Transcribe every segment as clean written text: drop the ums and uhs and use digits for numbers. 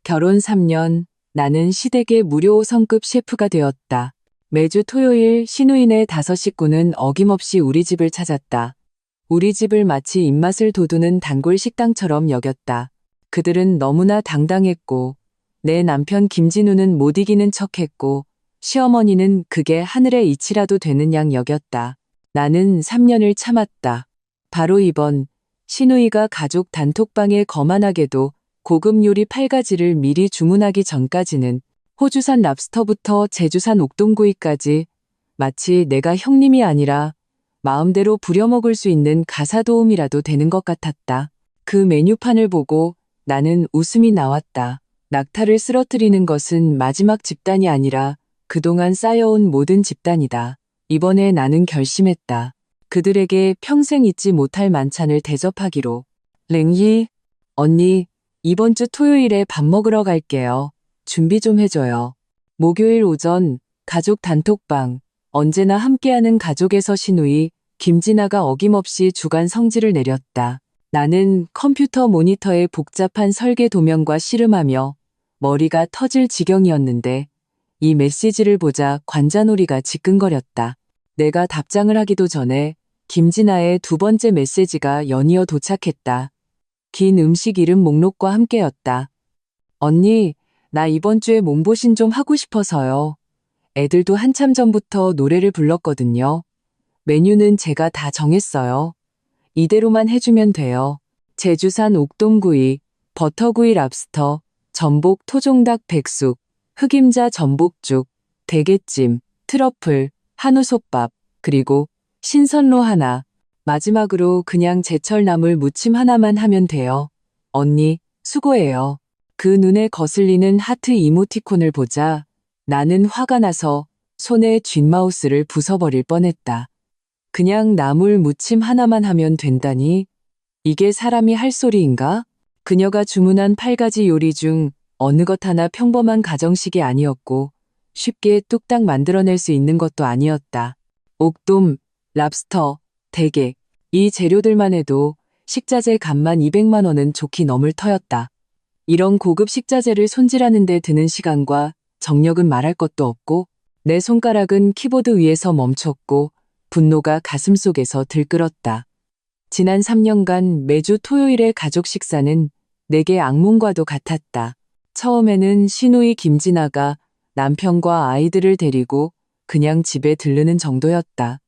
결혼 3년, 나는 시댁의 무료 5성급 셰프가 되었다. 매주 토요일 시누이네 5식구는 어김없이 우리 집을 찾았다. 우리 집을 마치 입맛을 돋우는 단골 식당처럼 여겼다. 그들은 너무나 당당했고, 내 남편 김진우는 못 이기는 척했고, 시어머니는 그게 하늘의 이치라도 되는 양 여겼다. 나는 3년을 참았다. 바로 이번 시누이가 가족 단톡방에 거만하게도 고급 요리 8가지를 미리 주문하기 전까지는 호주산 랍스터부터 제주산 옥동구이까지 마치 내가 형님이 아니라 마음대로 부려먹을 수 있는 가사도우미라도 되는 것 같았다. 그 메뉴판을 보고 나는 웃음이 나왔다. 낙타를 쓰러뜨리는 것은 마지막 집단이 아니라 그동안 쌓여온 모든 집단이다. 이번에 나는 결심했다. 그들에게 평생 잊지 못할 만찬을 대접하기로. 랭희, 언니, 이번 주 토요일에 밥 먹으러 갈게요. 준비 좀 해줘요. 목요일 오전 가족 단톡방, 언제나 함께하는 가족에서 시누이 김진아가 어김없이 주간 성질을 내렸다. 나는 컴퓨터 모니터에 복잡한 설계 도면과 씨름하며 머리가 터질 지경이었는데 이 메시지를 보자 관자놀이가 지끈거렸다. 내가 답장을 하기도 전에 김진아의 두 번째 메시지가 연이어 도착했다. 긴 음식 이름 목록과 함께였다. 언니, 나 이번 주에 몸보신 좀 하고 싶어서요. 애들도 한참 전부터 노래를 불렀거든요. 메뉴는 제가 다 정했어요. 이대로만 해주면 돼요. 제주산 옥동구이, 버터구이 랍스터, 전복 토종닭 백숙, 흑임자 전복죽, 대게찜, 트러플, 한우솥밥, 그리고 신선로 하나. 마지막으로 그냥 제철 나물 무침 하나만 하면 돼요. 언니, 수고해요. 그 눈에 거슬리는 하트 이모티콘을 보자 나는 화가 나서 손에 쥔마우스를 부숴버릴 뻔했다. 그냥 나물 무침 하나만 하면 된다니? 이게 사람이 할 소리인가? 그녀가 주문한 8가지 요리 중 어느 것 하나 평범한 가정식이 아니었고 쉽게 뚝딱 만들어낼 수 있는 것도 아니었다. 옥돔, 랍스터, 대게, 이 재료들만 해도 식자재 값만 200만 원은 좋게 넘을 터였다. 이런 고급 식자재를 손질하는 데 드는 시간과 정력은 말할 것도 없고 내 손가락은 키보드 위에서 멈췄고 분노가 가슴속에서 들끓었다. 지난 3년간 매주 토요일의 가족 식사는 내게 악몽과도 같았다. 처음에는 시누이 김진아가 남편과 아이들을 데리고 그냥 집에 들르는 정도였다.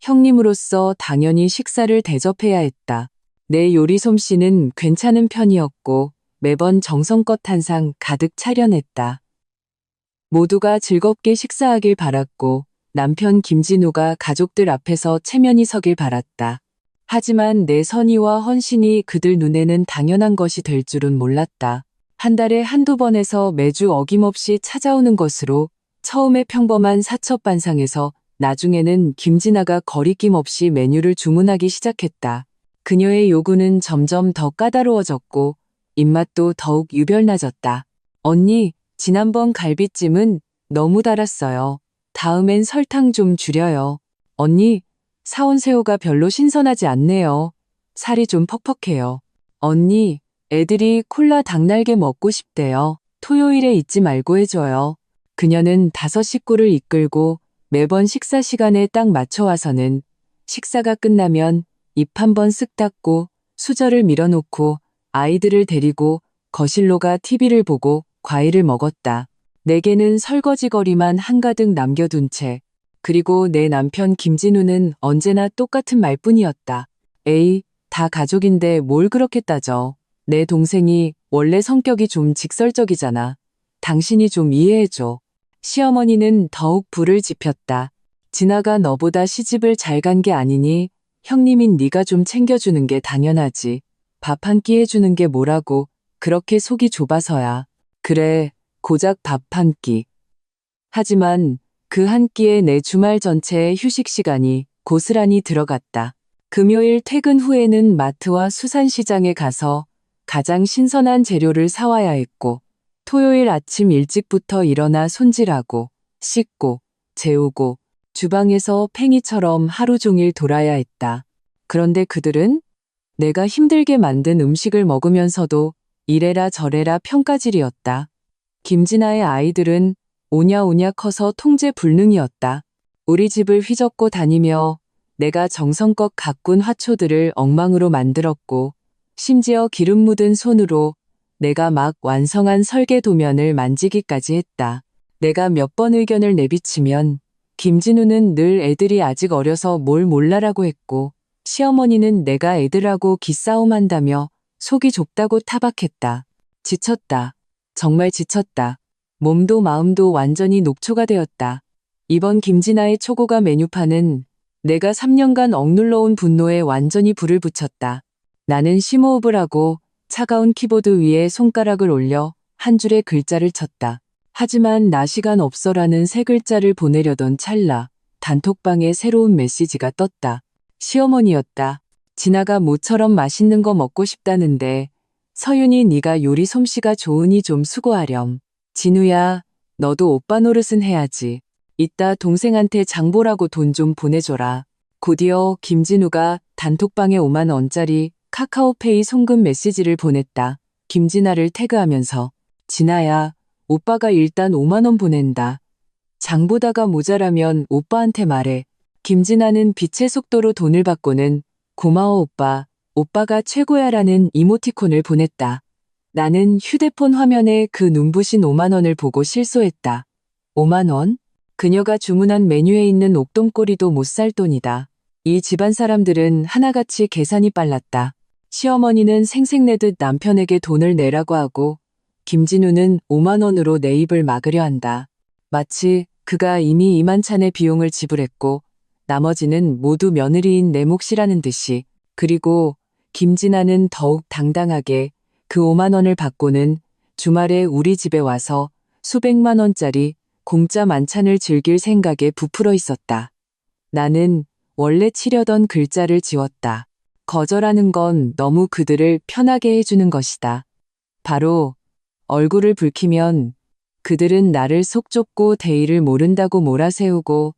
형님으로서 당연히 식사를 대접해야 했다. 내 요리 솜씨는 괜찮은 편이었고 매번 정성껏 한상 가득 차려냈다. 모두가 즐겁게 식사하길 바랐고 남편 김진우가 가족들 앞에서 체면이 서길 바랐다. 하지만 내 선의와 헌신이 그들 눈에는 당연한 것이 될 줄은 몰랐다. 한 달에 한두 번에서 매주 어김없이 찾아오는 것으로 처음에 평범한 사첩반상에서 나중에는 김진아가 거리낌 없이 메뉴를 주문하기 시작했다. 그녀의 요구는 점점 더 까다로워졌고 입맛도 더욱 유별나졌다. 언니, 지난번 갈비찜은 너무 달았어요. 다음엔 설탕 좀 줄여요. 언니, 사온 새우가 별로 신선하지 않네요. 살이 좀 퍽퍽해요. 언니, 애들이 콜라 닭날개 먹고 싶대요. 토요일에 잊지 말고 해줘요. 그녀는 5식구를 이끌고 매번 식사 시간에 딱 맞춰와서는 식사가 끝나면 입 한번 쓱 닫고 수저를 밀어놓고 아이들을 데리고 거실로 가 TV를 보고 과일을 먹었다. 내게는 설거지거리만 한가득 남겨둔 채 그리고 내 남편 김진우는 언제나 똑같은 말뿐이었다. 에이, 다 가족인데 뭘 그렇게 따져. 내 동생이 원래 성격이 좀 직설적이잖아. 당신이 좀 이해해줘. 시어머니는 더욱 불을 지폈다. 진아가 너보다 시집을 잘 간 게 아니니 형님인 네가 좀 챙겨주는 게 당연하지. 밥 한 끼 해주는 게 뭐라고 그렇게 속이 좁아서야. 그래, 고작 밥 한 끼. 하지만 그 한 끼에 내 주말 전체의 휴식 시간이 고스란히 들어갔다. 금요일 퇴근 후에는 마트와 수산시장에 가서 가장 신선한 재료를 사와야 했고 토요일 아침 일찍부터 일어나 손질하고 씻고 재우고 주방에서 팽이처럼 하루 종일 돌아야 했다. 그런데 그들은 내가 힘들게 만든 음식을 먹으면서도 이래라 저래라 평가질이었다. 김진아의 아이들은 오냐오냐 커서 통제 불능이었다. 우리 집을 휘젓고 다니며 내가 정성껏 가꾼 화초들을 엉망으로 만들었고 심지어 기름 묻은 손으로 내가 막 완성한 설계 도면을 만지기까지 했다. 내가 몇 번 의견을 내비치면 김진우는 늘 애들이 아직 어려서 뭘 몰라라고 했고 시어머니는 내가 애들하고 기싸움한다며 속이 좁다고 타박했다. 지쳤다. 정말 지쳤다. 몸도 마음도 완전히 녹초가 되었다. 이번 김진아의 초고가 메뉴판은 내가 3년간 억눌러온 분노에 완전히 불을 붙였다. 나는 심호흡을 하고 차가운 키보드 위에 손가락을 올려 한 줄의 글자를 쳤다. 하지만 나 시간 없어라는 세 글자를 보내려던 찰나 단톡방에 새로운 메시지가 떴다. 시어머니였다. 진아가 모처럼 맛있는 거 먹고 싶다는데 서윤이 네가 요리 솜씨가 좋으니 좀 수고하렴. 진우야, 너도 오빠 노릇은 해야지. 이따 동생한테 장보라고 돈 좀 보내줘라. 곧이어 김진우가 단톡방에 5만 원짜리 카카오페이 송금 메시지를 보냈다. 김진아를 태그하면서 진아야, 오빠가 일단 5만 원 보낸다. 장보다가 모자라면 오빠한테 말해. 김진아는 빛의 속도로 돈을 받고는 고마워 오빠, 오빠가 최고야라는 이모티콘을 보냈다. 나는 휴대폰 화면에 그 눈부신 5만 원을 보고 실소했다. 5만 원? 그녀가 주문한 메뉴에 있는 옥돔꼬리도 못 살 돈이다. 이 집안 사람들은 하나같이 계산이 빨랐다. 시어머니는 생색내듯 남편에게 돈을 내라고 하고 김진우는 5만 원으로 내 입을 막으려 한다. 마치 그가 이미 이만찬의 비용을 지불했고 나머지는 모두 며느리인 내 몫이라는 듯이. 그리고 김진아는 더욱 당당하게 그 5만 원을 받고는 주말에 우리 집에 와서 수백만 원짜리 공짜 만찬을 즐길 생각에 부풀어 있었다. 나는 원래 치려던 글자를 지웠다. 거절하는 건 너무 그들을 편하게 해주는 것이다. 바로 얼굴을 붉히면 그들은 나를 속 좁고 대의를 모른다고 몰아세우고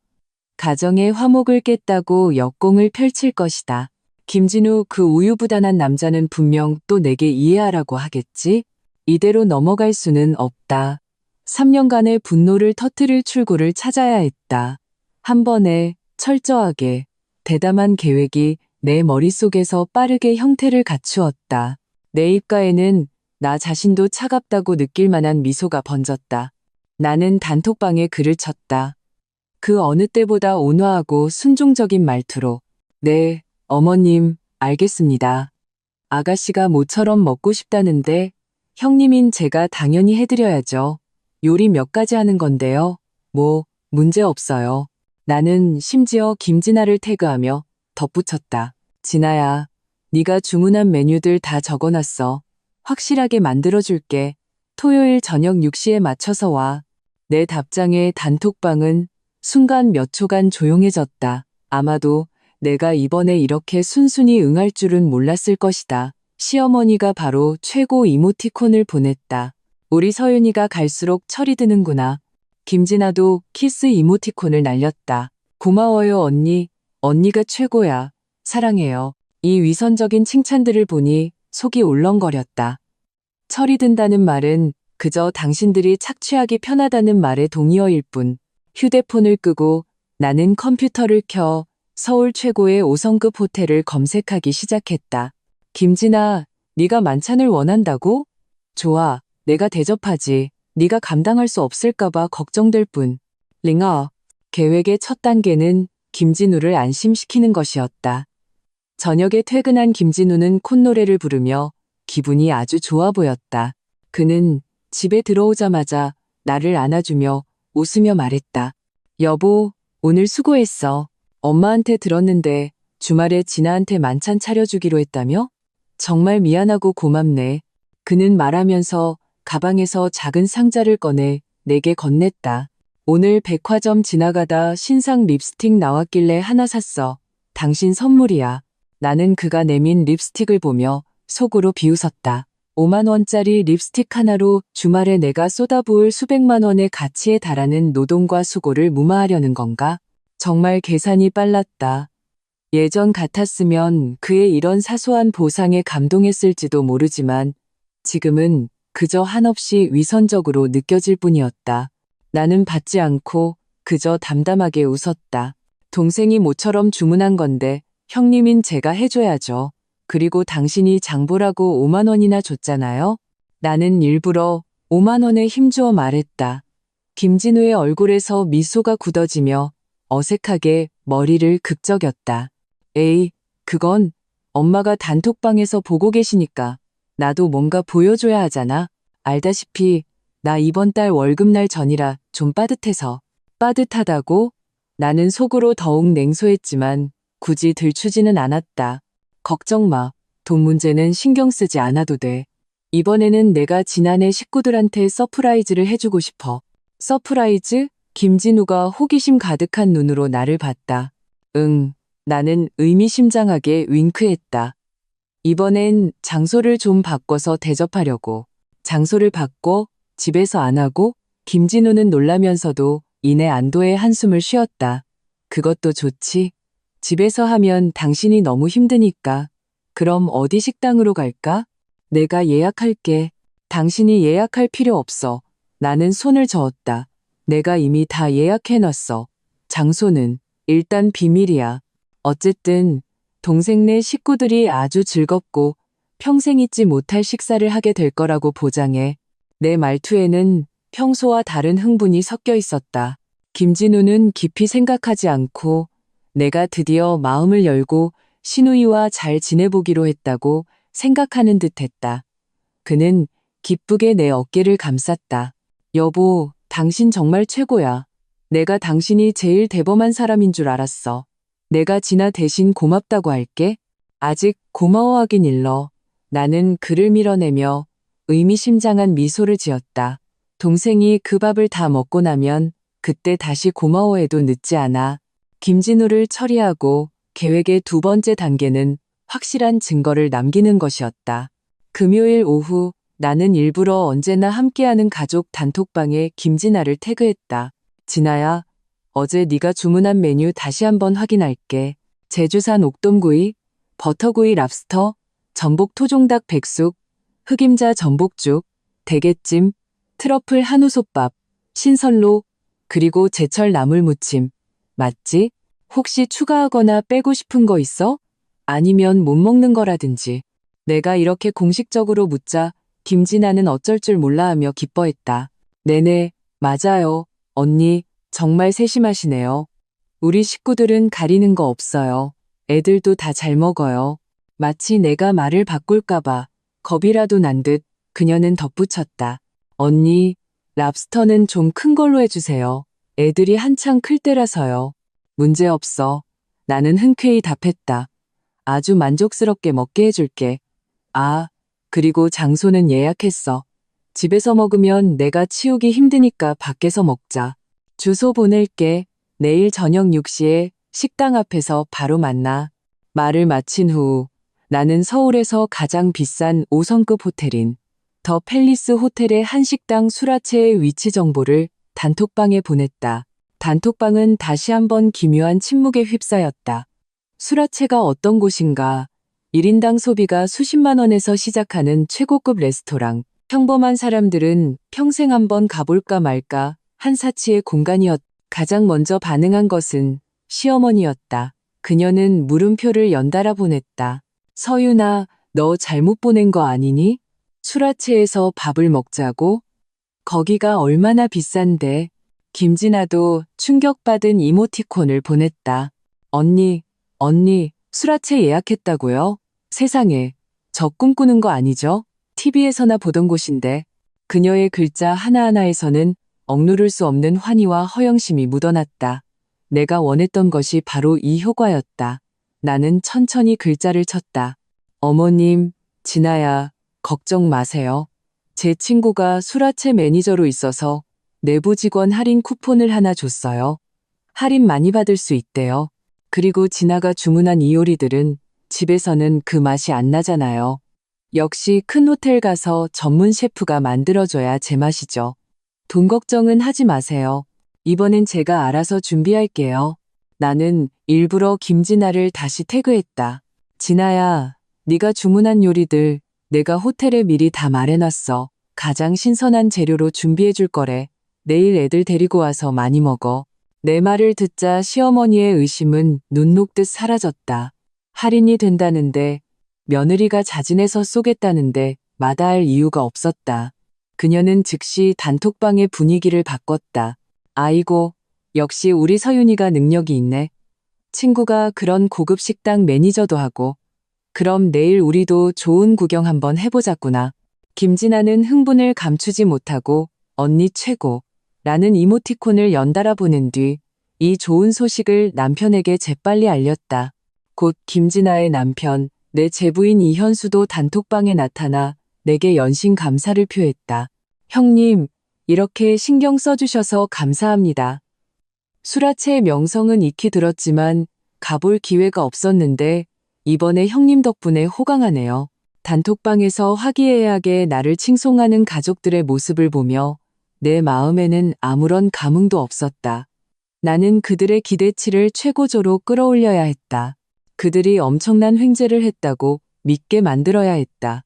가정의 화목을 깼다고 역공을 펼칠 것이다. 김진우 그 우유부단한 남자는 분명 또 내게 이해하라고 하겠지? 이대로 넘어갈 수는 없다. 3년간의 분노를 터뜨릴 출구를 찾아야 했다. 한 번에 철저하게 대담한 계획이 내 머릿속에서 빠르게 형태를 갖추었다. 내 입가에는 나 자신도 차갑다고 느낄 만한 미소가 번졌다. 나는 단톡방에 글을 쳤다. 그 어느 때보다 온화하고 순종적인 말투로. 네, 어머님, 알겠습니다. 아가씨가 모처럼 먹고 싶다는데 형님인 제가 당연히 해드려야죠. 요리 몇 가지 하는 건데요. 뭐, 문제 없어요. 나는 심지어 김진아를 태그하며 덧붙였다. 진아야, 네가 주문한 메뉴들 다 적어놨어. 확실하게 만들어줄게. 토요일 저녁 6시에 맞춰서 와. 내 답장에 단톡방은 순간 몇 초간 조용해졌다. 아마도 내가 이번에 이렇게 순순히 응할 줄은 몰랐을 것이다. 시어머니가 바로 최고 이모티콘을 보냈다. 우리 서윤이가 갈수록 철이 드는구나. 김진아도 키스 이모티콘을 날렸다. 고마워요 언니. 언니가 최고야. 사랑해요. 이 위선적인 칭찬들을 보니 속이 울렁거렸다. 철이 든다는 말은 그저 당신들이 착취하기 편하다는 말의 동의어일 뿐. 휴대폰을 끄고 나는 컴퓨터를 켜 서울 최고의 5성급 호텔을 검색하기 시작했다. 김진아, 네가 만찬을 원한다고? 좋아, 내가 대접하지. 네가 감당할 수 없을까봐 걱정될 뿐. 링어, 계획의 첫 단계는 김진우를 안심시키는 것이었다. 저녁에 퇴근한 김진우는 콧노래를 부르며 기분이 아주 좋아 보였다. 그는 집에 들어오자마자 나를 안아주며 웃으며 말했다. 여보, 오늘 수고했어. 엄마한테 들었는데 주말에 진아한테 만찬 차려주기로 했다며? 정말 미안하고 고맙네. 그는 말하면서 가방에서 작은 상자를 꺼내 내게 건넸다. 오늘 백화점 지나가다 신상 립스틱 나왔길래 하나 샀어. 당신 선물이야. 나는 그가 내민 립스틱을 보며 속으로 비웃었다. 5만 원짜리 립스틱 하나로 주말에 내가 쏟아부을 수백만 원의 가치에 달하는 노동과 수고를 무마하려는 건가? 정말 계산이 빨랐다. 예전 같았으면 그의 이런 사소한 보상에 감동했을지도 모르지만 지금은 그저 한없이 위선적으로 느껴질 뿐이었다. 나는 받지 않고 그저 담담하게 웃었다. 동생이 모처럼 주문한 건데 형님인 제가 해줘야죠. 그리고 당신이 장보라고 5만 원이나 줬잖아요. 나는 일부러 5만 원에 힘주어 말했다. 김진우의 얼굴에서 미소가 굳어지며 어색하게 머리를 극적였다. 에이, 그건 엄마가 단톡방에서 보고 계시니까 나도 뭔가 보여줘야 하잖아. 알다시피 나 이번 달 월급날 전이라 좀 빠듯해서. 빠듯하다고? 나는 속으로 더욱 냉소했지만 굳이 들추지는 않았다. 걱정 마. 돈 문제는 신경 쓰지 않아도 돼. 이번에는 내가 지난해 식구들한테 서프라이즈를 해주고 싶어. 서프라이즈? 김진우가 호기심 가득한 눈으로 나를 봤다. 응, 나는 의미심장하게 윙크했다. 이번엔 장소를 좀 바꿔서 대접하려고. 장소를 바꿔? 집에서 안 하고? 김진우는 놀라면서도 이내 안도의 한숨을 쉬었다. 그것도 좋지. 집에서 하면 당신이 너무 힘드니까. 그럼 어디 식당으로 갈까? 내가 예약할게. 당신이 예약할 필요 없어. 나는 손을 저었다. 내가 이미 다 예약해놨어. 장소는 일단 비밀이야. 어쨌든 동생네 식구들이 아주 즐겁고 평생 잊지 못할 식사를 하게 될 거라고 보장해. 내 말투에는 평소와 다른 흥분이 섞여 있었다. 김진우는 깊이 생각하지 않고 내가 드디어 마음을 열고 신우이와 잘 지내보기로 했다고 생각하는 듯 했다. 그는 기쁘게 내 어깨를 감쌌다. 여보, 당신 정말 최고야. 내가 당신이 제일 대범한 사람인 줄 알았어. 내가 진아 대신 고맙다고 할게. 아직 고마워하긴 일러. 나는 그를 밀어내며 의미심장한 미소를 지었다. 동생이 그 밥을 다 먹고 나면 그때 다시 고마워해도 늦지 않아. 김진우를 처리하고 계획의 두 번째 단계는 확실한 증거를 남기는 것이었다. 금요일 오후 나는 일부러 언제나 함께하는 가족 단톡방에 김진아를 태그했다. 진아야, 어제 네가 주문한 메뉴 다시 한번 확인할게. 제주산 옥돔구이, 버터구이 랍스터, 전복 토종닭 백숙, 흑임자 전복죽, 대게찜, 트러플 한우솥밥, 신선로, 그리고 제철 나물무침. 맞지? 혹시 추가하거나 빼고 싶은 거 있어? 아니면 못 먹는 거라든지. 내가 이렇게 공식적으로 묻자 김진아는 어쩔 줄 몰라 하며 기뻐했다. 네네, 맞아요. 언니, 정말 세심하시네요. 우리 식구들은 가리는 거 없어요. 애들도 다 잘 먹어요. 마치 내가 말을 바꿀까봐 겁이라도 난 듯 그녀는 덧붙였다. 언니, 랍스터는 좀 큰 걸로 해주세요. 애들이 한창 클 때라서요. 문제 없어. 나는 흔쾌히 답했다. 아주 만족스럽게 먹게 해줄게. 아, 그리고 장소는 예약했어. 집에서 먹으면 내가 치우기 힘드니까 밖에서 먹자. 주소 보낼게. 내일 저녁 6시에 식당 앞에서 바로 만나. 말을 마친 후 나는 서울에서 가장 비싼 5성급 호텔인 더 팰리스 호텔의 한식당 수라체의 위치 정보를 단톡방에 보냈다. 단톡방은 다시 한번 기묘한 침묵에 휩싸였다. 수라체가 어떤 곳인가? 1인당 소비가 수십만 원에서 시작하는 최고급 레스토랑. 평범한 사람들은 평생 한번 가볼까 말까 한 사치의 공간이었다. 가장 먼저 반응한 것은 시어머니였다. 그녀는 물음표를 연달아 보냈다. 서윤아, 너 잘못 보낸 거 아니니? 수라체에서 밥을 먹자고? 거기가 얼마나 비싼데? 김진아도 충격받은 이모티콘을 보냈다. 언니, 수라체 예약했다고요? 세상에, 저 꿈꾸는 거 아니죠? TV에서나 보던 곳인데. 그녀의 글자 하나하나에서는 억누를 수 없는 환희와 허영심이 묻어났다. 내가 원했던 것이 바로 이 효과였다. 나는 천천히 글자를 쳤다. 어머님, 진아야, 걱정 마세요. 제 친구가 수라체 매니저로 있어서 내부 직원 할인 쿠폰을 하나 줬어요. 할인 많이 받을 수 있대요. 그리고 진아가 주문한 이 요리들은 집에서는 그 맛이 안 나잖아요. 역시 큰 호텔 가서 전문 셰프가 만들어줘야 제맛이죠. 돈 걱정은 하지 마세요. 이번엔 제가 알아서 준비할게요. 나는 일부러 김진아를 다시 태그했다. 진아야, 네가 주문한 요리들 내가 호텔에 미리 다 말해놨어. 가장 신선한 재료로 준비해줄 거래. 내일 애들 데리고 와서 많이 먹어. 내 말을 듣자 시어머니의 의심은 눈 녹듯 사라졌다. 할인이 된다는데, 며느리가 자진해서 쏘겠다는데 마다할 이유가 없었다. 그녀는 즉시 단톡방의 분위기를 바꿨다. 아이고, 역시 우리 서윤이가 능력이 있네. 친구가 그런 고급 식당 매니저도 하고, 그럼 내일 우리도 좋은 구경 한번 해보자꾸나. 김진아는 흥분을 감추지 못하고 언니 최고 라는 이모티콘을 연달아 보낸 뒤 이 좋은 소식을 남편에게 재빨리 알렸다. 곧 김진아의 남편, 내 제부인 이현수도 단톡방에 나타나 내게 연신 감사를 표했다. 형님, 이렇게 신경 써주셔서 감사합니다. 수라체의 명성은 익히 들었지만 가볼 기회가 없었는데 이번에 형님 덕분에 호강하네요. 단톡방에서 화기애애하게 나를 칭송하는 가족들의 모습을 보며 내 마음에는 아무런 감흥도 없었다. 나는 그들의 기대치를 최고조로 끌어올려야 했다. 그들이 엄청난 횡재를 했다고 믿게 만들어야 했다.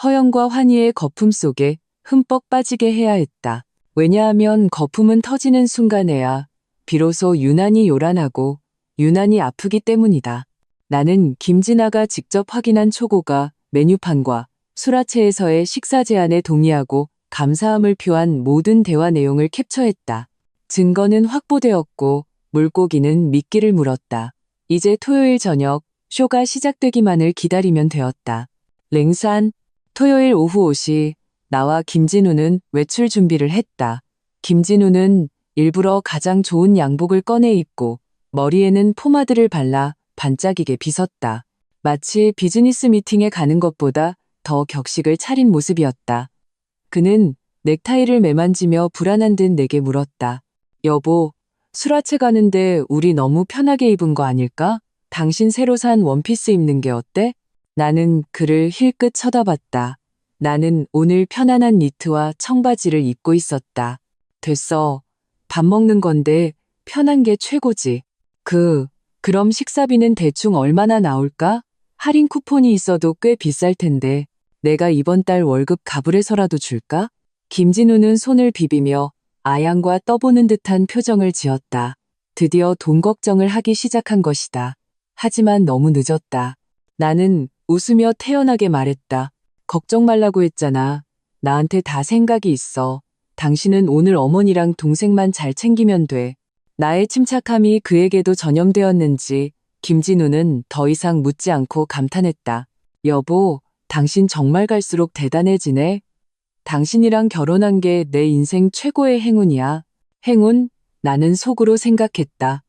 허영과 환희의 거품 속에 흠뻑 빠지게 해야 했다. 왜냐하면 거품은 터지는 순간에야 비로소 유난히 요란하고 유난히 아프기 때문이다. 나는 김진아가 직접 확인한 초고가 메뉴판과 수라체에서의 식사 제안에 동의하고 감사함을 표한 모든 대화 내용을 캡처했다. 증거는 확보되었고 물고기는 미끼를 물었다. 이제 토요일 저녁 쇼가 시작되기만을 기다리면 되었다. 랭산, 토요일 오후 5시 나와 김진우는 외출 준비를 했다. 김진우는 일부러 가장 좋은 양복을 꺼내 입고 머리에는 포마드를 발라 반짝이게 빗었다. 마치 비즈니스 미팅에 가는 것보다 더 격식을 차린 모습이었다. 그는 넥타이를 매만지며 불안한 듯 내게 물었다. 여보, 수라체 가는데 우리 너무 편하게 입은 거 아닐까? 당신 새로 산 원피스 입는 게 어때? 나는 그를 힐끗 쳐다봤다. 나는 오늘 편안한 니트와 청바지를 입고 있었다. 됐어. 밥 먹는 건데 편한 게 최고지. 그럼 식사비는 대충 얼마나 나올까? 할인 쿠폰이 있어도 꽤 비쌀 텐데 내가 이번 달 월급 가불해서라도 줄까? 김진우는 손을 비비며 아양과 떠보는 듯한 표정을 지었다. 드디어 돈 걱정을 하기 시작한 것이다. 하지만 너무 늦었다. 나는 웃으며 태연하게 말했다. 걱정 말라고 했잖아. 나한테 다 생각이 있어. 당신은 오늘 어머니랑 동생만 잘 챙기면 돼. 나의 침착함이 그에게도 전염되었는지 김진우는 더 이상 묻지 않고 감탄했다. 여보, 당신 정말 갈수록 대단해지네. 당신이랑 결혼한 게 내 인생 최고의 행운이야. 행운? 나는 속으로 생각했다.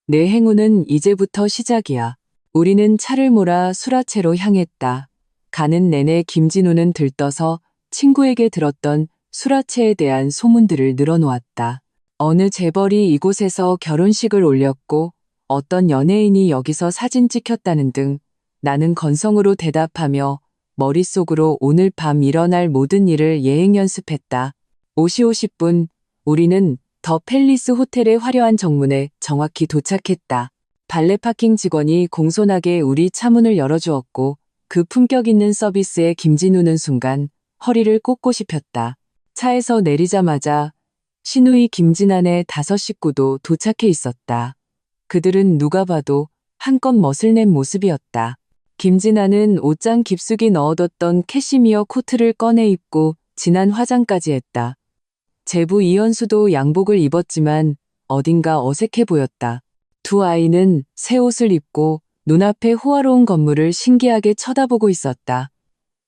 내 행운은 이제부터 시작이야. 우리는 차를 몰아 수라체로 향했다. 가는 내내 김진우는 들떠서 친구에게 들었던 수라체에 대한 소문들을 늘어놓았다. 어느 재벌이 이곳에서 결혼식을 올렸고 어떤 연예인이 여기서 사진 찍혔다는 등 나는 건성으로 대답하며 머릿속으로 오늘 밤 일어날 모든 일을 예행 연습했다. 5시 50분 우리는 더 팰리스 호텔의 화려한 정문에 정확히 도착했다. 발레 파킹 직원이 공손하게 우리 차문을 열어주었고 그 품격 있는 서비스에 김진우는 순간 허리를 꼿꼿이 폈다. 차에서 내리자마자 시누이 김진안의 5 식구도 도착해 있었다. 그들은 누가 봐도 한껏 멋을 낸 모습이었다. 김진아는 옷장 깊숙이 넣어뒀던 캐시미어 코트를 꺼내 입고 진한 화장까지 했다. 제부 이현수도 양복을 입었지만 어딘가 어색해 보였다. 두 아이는 새 옷을 입고 눈앞의 호화로운 건물을 신기하게 쳐다보고 있었다.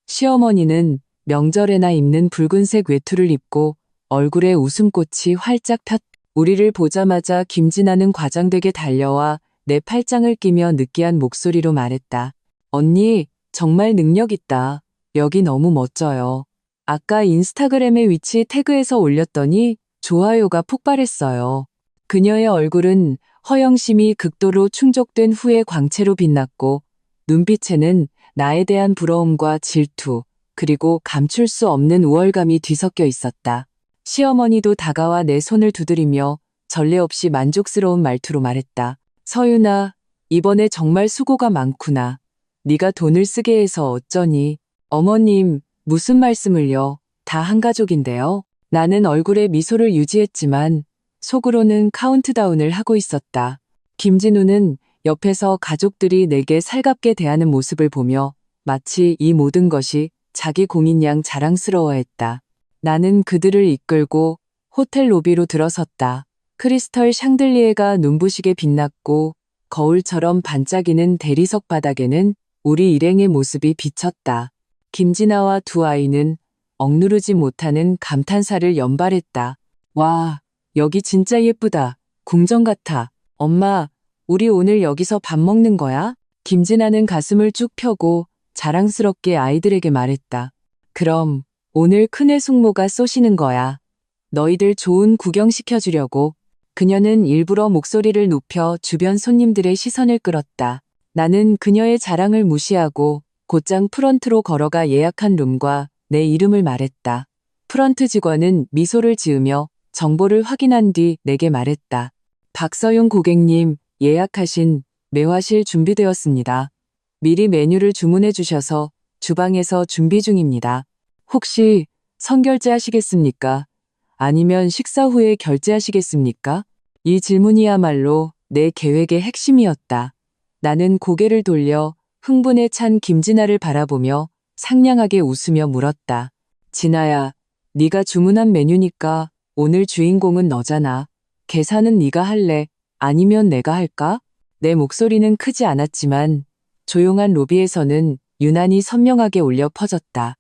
시어머니는 명절에나 입는 붉은색 외투를 입고 얼굴에 웃음꽃이 활짝 폈다. 우리를 보자마자 김진아는 과장되게 달려와 내 팔짱을 끼며 느끼한 목소리로 말했다. 언니, 정말 능력 있다. 여기 너무 멋져요. 아까 인스타그램에 위치 태그해서 올렸더니 좋아요가 폭발했어요. 그녀의 얼굴은 허영심이 극도로 충족된 후의 광채로 빛났고 눈빛에는 나에 대한 부러움과 질투, 그리고 감출 수 없는 우월감이 뒤섞여 있었다. 시어머니도 다가와 내 손을 두드리며 전례 없이 만족스러운 말투로 말했다. 서윤아, 이번에 정말 수고가 많구나. 네가 돈을 쓰게 해서 어쩌니. 어머님, 무슨 말씀을요? 다 한 가족인데요. 나는 얼굴에 미소를 유지했지만 속으로는 카운트다운을 하고 있었다. 김진우는 옆에서 가족들이 내게 살갑게 대하는 모습을 보며 마치 이 모든 것이 자기 공인 양 자랑스러워했다. 나는 그들을 이끌고 호텔 로비로 들어섰다. 크리스털 샹들리에가 눈부시게 빛났고 거울처럼 반짝이는 대리석 바닥에는 우리 일행의 모습이 비쳤다. 김진아와 두 아이는 억누르지 못하는 감탄사를 연발했다. 와, 여기 진짜 예쁘다. 궁전 같아. 엄마, 우리 오늘 여기서 밥 먹는 거야? 김진아는 가슴을 쭉 펴고 자랑스럽게 아이들에게 말했다. 그럼 오늘 큰애 숙모가 쏘시는 거야. 너희들 좋은 구경 시켜주려고. 그녀는 일부러 목소리를 높여 주변 손님들의 시선을 끌었다. 나는 그녀의 자랑을 무시하고 곧장 프런트로 걸어가 예약한 룸과 내 이름을 말했다. 프런트 직원은 미소를 지으며 정보를 확인한 뒤 내게 말했다. 박서윤 고객님, 예약하신 매화실 준비되었습니다. 미리 메뉴를 주문해 주셔서 주방에서 준비 중입니다. 혹시 선결제 하시겠습니까? 아니면 식사 후에 결제하시겠습니까? 이 질문이야말로 내 계획의 핵심이었다. 나는 고개를 돌려 흥분에 찬 김진아를 바라보며 상냥하게 웃으며 물었다. 진아야, 네가 주문한 메뉴니까 오늘 주인공은 너잖아. 계산은 네가 할래? 아니면 내가 할까? 내 목소리는 크지 않았지만 조용한 로비에서는 유난히 선명하게 울려 퍼졌다.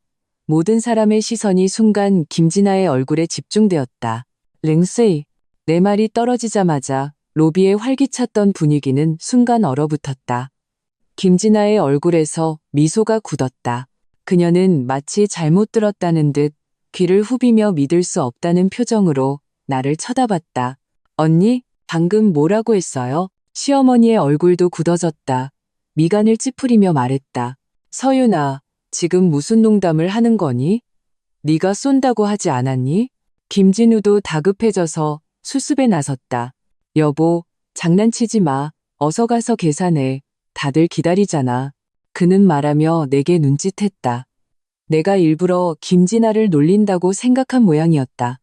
모든 사람의 시선이 순간 김진아의 얼굴에 집중되었다. 링세이, 내 말이 떨어지자마자 로비에 활기찼던 분위기는 순간 얼어붙었다. 김진아의 얼굴에서 미소가 굳었다. 그녀는 마치 잘못 들었다는 듯 귀를 후비며 믿을 수 없다는 표정으로 나를 쳐다봤다. 언니, 방금 뭐라고 했어요? 시어머니의 얼굴도 굳어졌다. 미간을 찌푸리며 말했다. 서윤아, 지금 무슨 농담을 하는 거니? 네가 쏜다고 하지 않았니? 김진우도 다급해져서 수습에 나섰다. 여보, 장난치지 마. 어서 가서 계산해. 다들 기다리잖아. 그는 말하며 내게 눈짓했다. 내가 일부러 김진아를 놀린다고 생각한 모양이었다.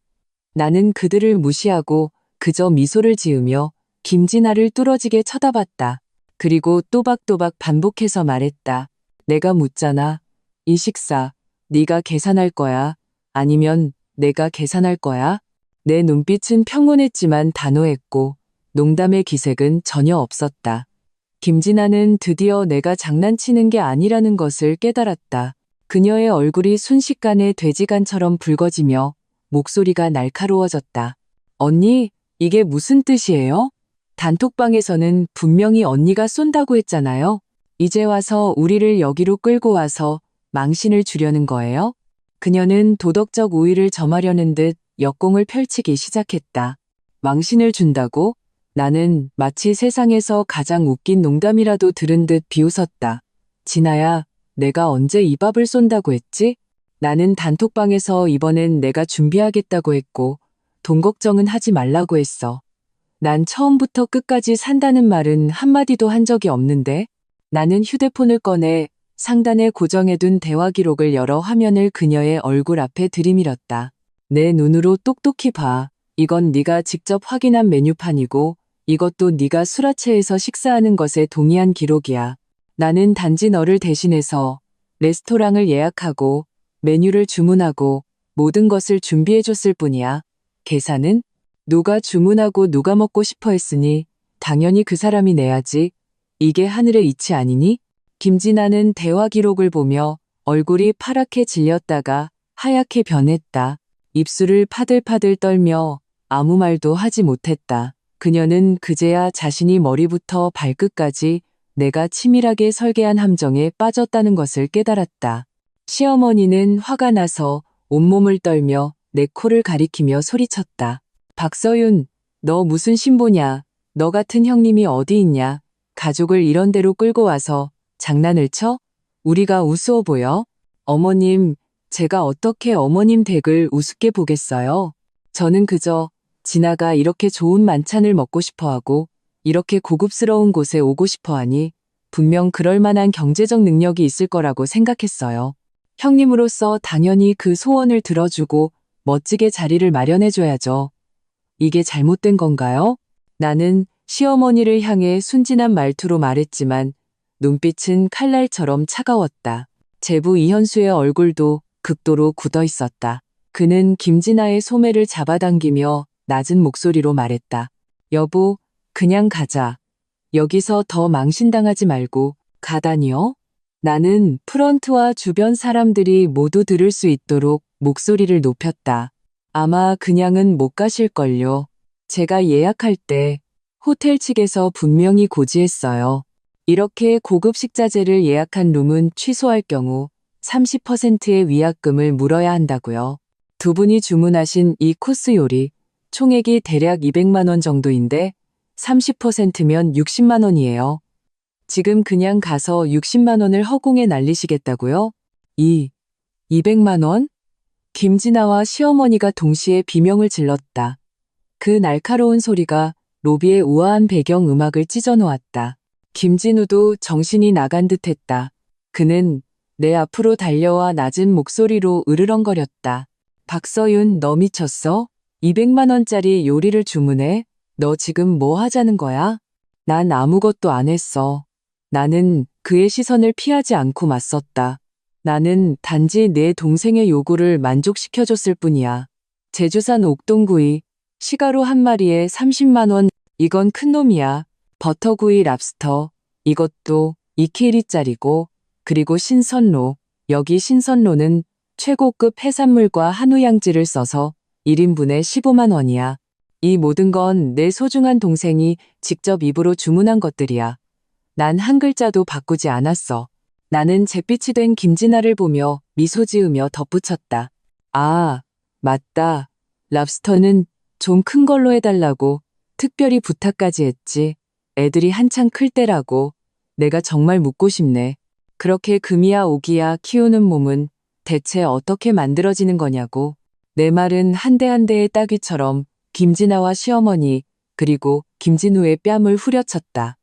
나는 그들을 무시하고 그저 미소를 지으며 김진아를 뚫어지게 쳐다봤다. 그리고 또박또박 반복해서 말했다. 내가 묻잖아. 이 식사, 네가 계산할 거야? 아니면 내가 계산할 거야? 내 눈빛은 평온했지만 단호했고 농담의 기색은 전혀 없었다. 김진아는 드디어 내가 장난치는 게 아니라는 것을 깨달았다. 그녀의 얼굴이 순식간에 돼지간처럼 붉어지며 목소리가 날카로워졌다. 언니, 이게 무슨 뜻이에요? 단톡방에서는 분명히 언니가 쏜다고 했잖아요. 이제 와서 우리를 여기로 끌고 와서 망신을 주려는 거예요? 그녀는 도덕적 우위를 점하려는 듯 역공을 펼치기 시작했다. 망신을 준다고? 나는 마치 세상에서 가장 웃긴 농담이라도 들은 듯 비웃었다. 진아야, 내가 언제 이 밥을 쏜다고 했지? 나는 단톡방에서 이번엔 내가 준비하겠다고 했고 돈 걱정은 하지 말라고 했어. 난 처음부터 끝까지 산다는 말은 한마디도 한 적이 없는데. 나는 휴대폰을 꺼내 상단에 고정해둔 대화 기록을 열어 화면을 그녀의 얼굴 앞에 들이밀었다. 내 눈으로 똑똑히 봐. 이건 네가 직접 확인한 메뉴판이고 이것도 네가 수라체에서 식사하는 것에 동의한 기록이야. 나는 단지 너를 대신해서 레스토랑을 예약하고 메뉴를 주문하고 모든 것을 준비해줬을 뿐이야. 계산은? 누가 주문하고 누가 먹고 싶어 했으니 당연히 그 사람이 내야지. 이게 하늘의 이치 아니니? 김진아는 대화 기록을 보며 얼굴이 파랗게 질렸다가 하얗게 변했다. 입술을 파들파들 떨며 아무 말도 하지 못했다. 그녀는 그제야 자신이 머리부터 발끝까지 내가 치밀하게 설계한 함정에 빠졌다는 것을 깨달았다. 시어머니는 화가 나서 온몸을 떨며 내 코를 가리키며 소리쳤다. 박서윤, 너 무슨 신보냐? 너 같은 형님이 어디 있냐? 가족을 이런 데로 끌고 와서 장난을 쳐? 우리가 우스워 보여? 어머님, 제가 어떻게 어머님 댁을 우습게 보겠어요? 저는 그저 진아가 이렇게 좋은 만찬을 먹고 싶어하고 이렇게 고급스러운 곳에 오고 싶어하니 분명 그럴 만한 경제적 능력이 있을 거라고 생각했어요. 형님으로서 당연히 그 소원을 들어주고 멋지게 자리를 마련해줘야죠. 이게 잘못된 건가요? 나는 시어머니를 향해 순진한 말투로 말했지만 눈빛은 칼날처럼 차가웠다. 제부 이현수의 얼굴도 극도로 굳어 있었다. 그는 김진아의 소매를 잡아당기며 낮은 목소리로 말했다. 여보, 그냥 가자. 여기서 더 망신당하지 말고 가다니요? 나는 프런트와 주변 사람들이 모두 들을 수 있도록 목소리를 높였다. 아마 그냥은 못 가실걸요. 제가 예약할 때 호텔 측에서 분명히 고지했어요. 이렇게 고급 식자재를 예약한 룸은 취소할 경우 30%의 위약금을 물어야 한다고요. 두 분이 주문하신 이 코스 요리 총액이 대략 200만 원 정도인데 30%면 60만 원이에요. 지금 그냥 가서 60만 원을 허공에 날리시겠다고요? 200만 원? 김진아와 시어머니가 동시에 비명을 질렀다. 그 날카로운 소리가 로비의 우아한 배경 음악을 찢어놓았다. 김진우도 정신이 나간 듯했다. 그는 내 앞으로 달려와 낮은 목소리로 으르렁거렸다. 박서윤, 너 미쳤어? 200만 원짜리 요리를 주문해? 너 지금 뭐 하자는 거야? 난 아무것도 안 했어. 나는 그의 시선을 피하지 않고 맞섰다. 나는 단지 내 동생의 요구를 만족시켜줬을 뿐이야. 제주산 옥동구이, 시가로 한 마리에 30만 원, 이건 큰 놈이야. 버터구이 랍스터, 이것도 2kg짜리고, 그리고 신선로, 여기 신선로는 최고급 해산물과 한우양지를 써서 1인분에 15만 원이야. 이 모든 건 내 소중한 동생이 직접 입으로 주문한 것들이야. 난 한 글자도 바꾸지 않았어. 나는 잿빛이 된 김진아를 보며 미소 지으며 덧붙였다. 아, 맞다. 랍스터는 좀 큰 걸로 해달라고 특별히 부탁까지 했지. 애들이 한창 클 때라고. 내가 정말 묻고 싶네. 그렇게 금이야 오기야 키우는 몸은 대체 어떻게 만들어지는 거냐고. 내 말은 한 대 한 대의 따귀처럼 김진아와 시어머니 그리고 김진우의 뺨을 후려쳤다.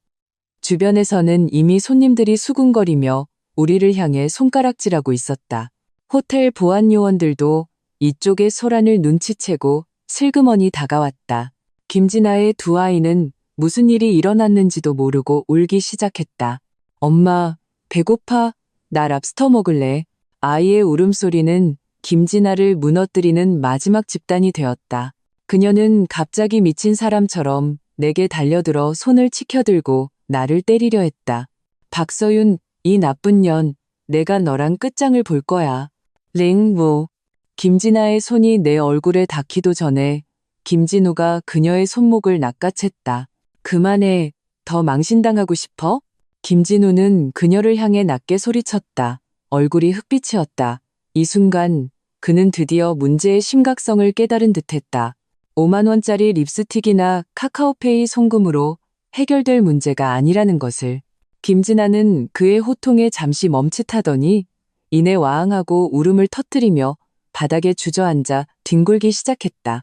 주변에서는 이미 손님들이 수군거리며 우리를 향해 손가락질하고 있었다. 호텔 보안 요원들도 이쪽의 소란을 눈치채고 슬그머니 다가왔다. 김진아의 두 아이는 무슨 일이 일어났는지도 모르고 울기 시작했다. 엄마, 배고파. 나 랍스터 먹을래. 아이의 울음소리는 김진아를 무너뜨리는 마지막 집단이 되었다. 그녀는 갑자기 미친 사람처럼 내게 달려들어 손을 치켜들고 나를 때리려 했다. 박서윤, 이 나쁜 년, 내가 너랑 끝장을 볼 거야. 링모. 김진아의 손이 내 얼굴에 닿기도 전에 김진우가 그녀의 손목을 낚아챘다. 그만해. 더 망신당하고 싶어? 김진우는 그녀를 향해 낮게 소리쳤다. 얼굴이 흑빛이었다. 이 순간 그는 드디어 문제의 심각성을 깨달은 듯했다. 5만 원짜리 립스틱이나 카카오페이 송금으로 해결될 문제가 아니라는 것을. 김진아는 그의 호통에 잠시 멈칫하더니 이내 와앙하고 울음을 터뜨리며 바닥에 주저앉아 뒹굴기 시작했다.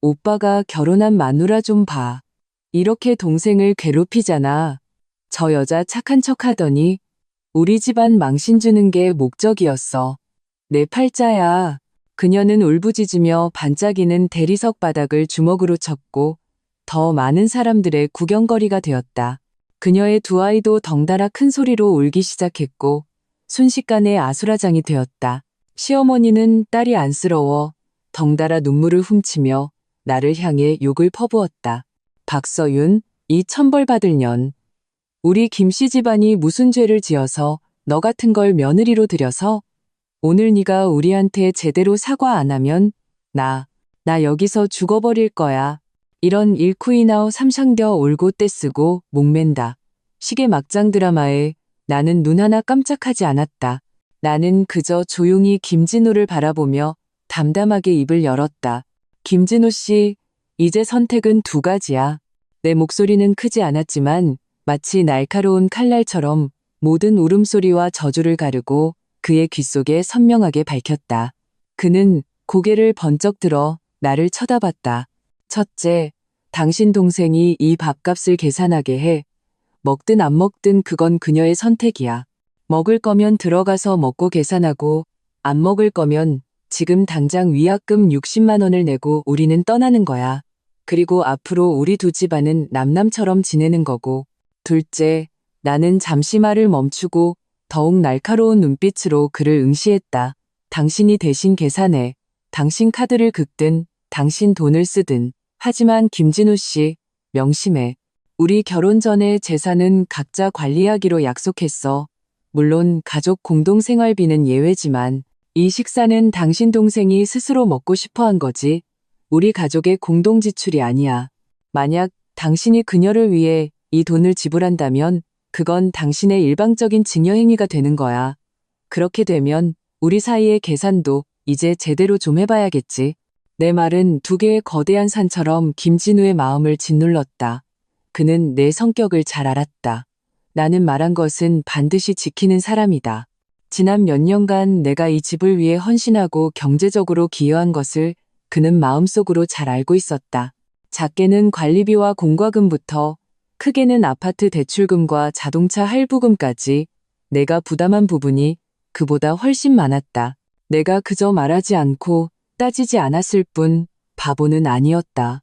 오빠가 결혼한 마누라 좀 봐. 이렇게 동생을 괴롭히잖아. 저 여자 착한 척 하더니 우리 집안 망신 주는 게 목적이었어. 내 팔자야. 그녀는 울부짖으며 반짝이는 대리석 바닥을 주먹으로 쳤고 더 많은 사람들의 구경거리가 되었다. 그녀의 두 아이도 덩달아 큰 소리로 울기 시작했고 순식간에 아수라장이 되었다. 시어머니는 딸이 안쓰러워 덩달아 눈물을 훔치며 나를 향해 욕을 퍼부었다. 박서윤, 이 천벌받을 년. 우리 김씨 집안이 무슨 죄를 지어서 너 같은 걸 며느리로 들여서 오늘 네가 우리한테 제대로 사과 안 하면 나 여기서 죽어버릴 거야. 이런 일쿠이나오 삼상겨 올고 떼쓰고 목맨다. 시계 막장 드라마에 나는 눈 하나 깜짝하지 않았다. 나는 그저 조용히 김진우를 바라보며 담담하게 입을 열었다. 김진우 씨, 이제 선택은 두 가지야. 내 목소리는 크지 않았지만 마치 날카로운 칼날처럼 모든 울음소리와 저주를 가르고 그의 귓속에 선명하게 밝혔다. 그는 고개를 번쩍 들어 나를 쳐다봤다. 첫째, 당신 동생이 이 밥값을 계산하게 해. 먹든 안 먹든 그건 그녀의 선택이야. 먹을 거면 들어가서 먹고 계산하고 안 먹을 거면 지금 당장 위약금 60만 원을 내고 우리는 떠나는 거야. 그리고 앞으로 우리 두 집안은 남남처럼 지내는 거고. 둘째, 나는 잠시 말을 멈추고 더욱 날카로운 눈빛으로 그를 응시했다. 당신이 대신 계산해. 당신 카드를 긁든 당신 돈을 쓰든. 하지만 김진우 씨, 명심해. 우리 결혼 전에 재산은 각자 관리하기로 약속했어. 물론 가족 공동생활비는 예외지만 이 식사는 당신 동생이 스스로 먹고 싶어 한 거지. 우리 가족의 공동지출이 아니야. 만약 당신이 그녀를 위해 이 돈을 지불한다면 그건 당신의 일방적인 증여행위가 되는 거야. 그렇게 되면 우리 사이의 계산도 이제 제대로 좀 해봐야겠지. 내 말은 두 개의 거대한 산처럼 김진우의 마음을 짓눌렀다. 그는 내 성격을 잘 알았다. 나는 말한 것은 반드시 지키는 사람이다. 지난 몇 년간 내가 이 집을 위해 헌신하고 경제적으로 기여한 것을 그는 마음속으로 잘 알고 있었다. 작게는 관리비와 공과금부터 크게는 아파트 대출금과 자동차 할부금까지 내가 부담한 부분이 그보다 훨씬 많았다. 내가 그저 말하지 않고 따지지 않았을 뿐 바보는 아니었다.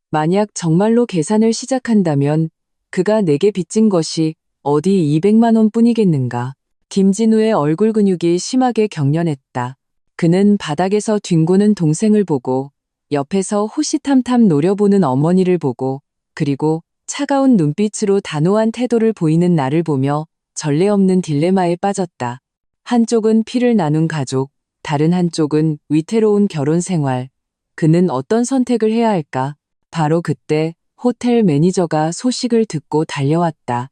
만약 정말로 계산을 시작한다면 그가 내게 빚진 것이 어디 200만 원뿐이겠는가. 김진우의 얼굴 근육이 심하게 경련했다. 그는 바닥에서 뒹구는 동생을 보고 옆에서 호시탐탐 노려보는 어머니를 보고 그리고 차가운 눈빛으로 단호한 태도를 보이는 나를 보며 전례 없는 딜레마에 빠졌다. 한쪽은 피를 나눈 가족, 다른 한쪽은 위태로운 결혼 생활. 그는 어떤 선택을 해야 할까? 바로 그때 호텔 매니저가 소식을 듣고 달려왔다.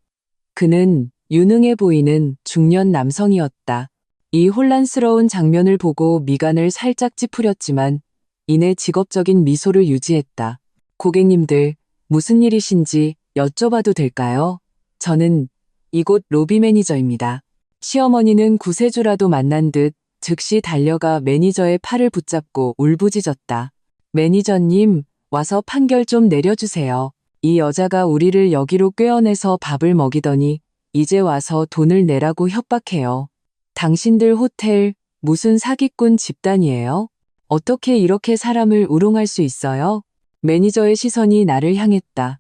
그는 유능해 보이는 중년 남성이었다. 이 혼란스러운 장면을 보고 미간을 살짝 찌푸렸지만 이내 직업적인 미소를 유지했다. 고객님들, 무슨 일이신지 여쭤봐도 될까요? 저는 이곳 로비 매니저입니다. 시어머니는 구세주라도 만난 듯 즉시 달려가 매니저의 팔을 붙잡고 울부짖었다. 매니저님, 와서 판결 좀 내려주세요. 이 여자가 우리를 여기로 꿰어내서 밥을 먹이더니 이제 와서 돈을 내라고 협박해요. 당신들 호텔 무슨 사기꾼 집단이에요? 어떻게 이렇게 사람을 우롱할 수 있어요? 매니저의 시선이 나를 향했다.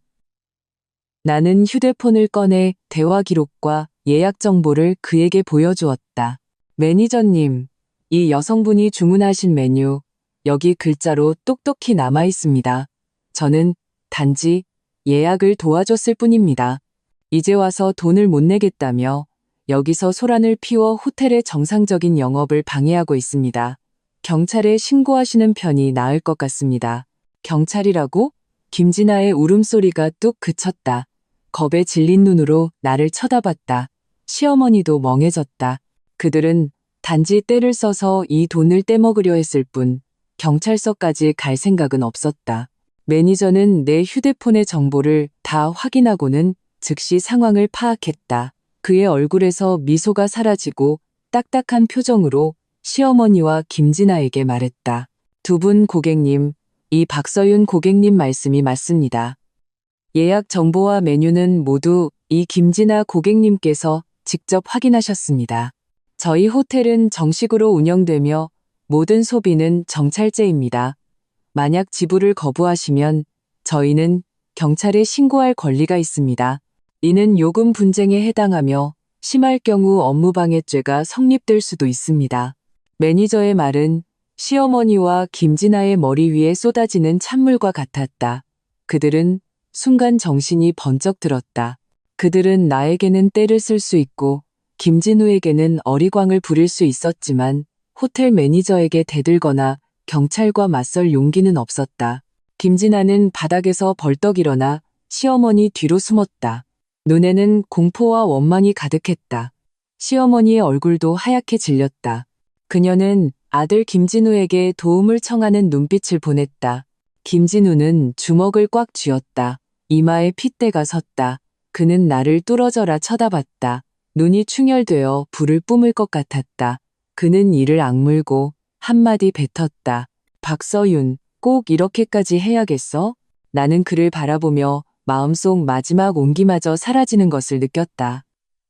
나는 휴대폰을 꺼내 대화 기록과 예약 정보를 그에게 보여주었다. 매니저님, 이 여성분이 주문하신 메뉴, 여기 글자로 똑똑히 남아 있습니다. 저는 단지 예약을 도와줬을 뿐입니다. 이제 와서 돈을 못 내겠다며 여기서 소란을 피워 호텔의 정상적인 영업을 방해하고 있습니다. 경찰에 신고하시는 편이 나을 것 같습니다. 경찰이라고? 김진아의 울음소리가 뚝 그쳤다. 겁에 질린 눈으로 나를 쳐다봤다. 시어머니도 멍해졌다. 그들은 단지 때를 써서 이 돈을 떼먹으려 했을 뿐 경찰서까지 갈 생각은 없었다. 매니저는 내 휴대폰의 정보를 다 확인하고는 즉시 상황을 파악했다. 그의 얼굴에서 미소가 사라지고 딱딱한 표정으로 시어머니와 김진아에게 말했다. 두 분 고객님, 이 박서윤 고객님 말씀이 맞습니다. 예약 정보와 메뉴는 모두 이 김진아 고객님께서 직접 확인하셨습니다. 저희 호텔은 정식으로 운영되며 모든 소비는 정찰제입니다. 만약 지불을 거부하시면 저희는 경찰에 신고할 권리가 있습니다. 이는 요금 분쟁에 해당하며 심할 경우 업무방해죄가 성립될 수도 있습니다. 매니저의 말은 시어머니와 김진아의 머리 위에 쏟아지는 찬물과 같았다. 그들은 순간 정신이 번쩍 들었다. 그들은 나에게는 떼를 쓸 수 있고 김진우에게는 어리광을 부릴 수 있었지만 호텔 매니저에게 대들거나 경찰과 맞설 용기는 없었다. 김진아는 바닥에서 벌떡 일어나 시어머니 뒤로 숨었다. 눈에는 공포와 원망이 가득했다. 시어머니의 얼굴도 하얗게 질렸다. 그녀는 아들 김진우에게 도움을 청하는 눈빛을 보냈다. 김진우는 주먹을 꽉 쥐었다. 이마에 핏대가 섰다. 그는 나를 뚫어져라 쳐다봤다. 눈이 충혈되어 불을 뿜을 것 같았다. 그는 이를 악물고 한마디 뱉었다. 박서윤, 꼭 이렇게까지 해야겠어? 나는 그를 바라보며 마음속 마지막 온기마저 사라지는 것을 느꼈다.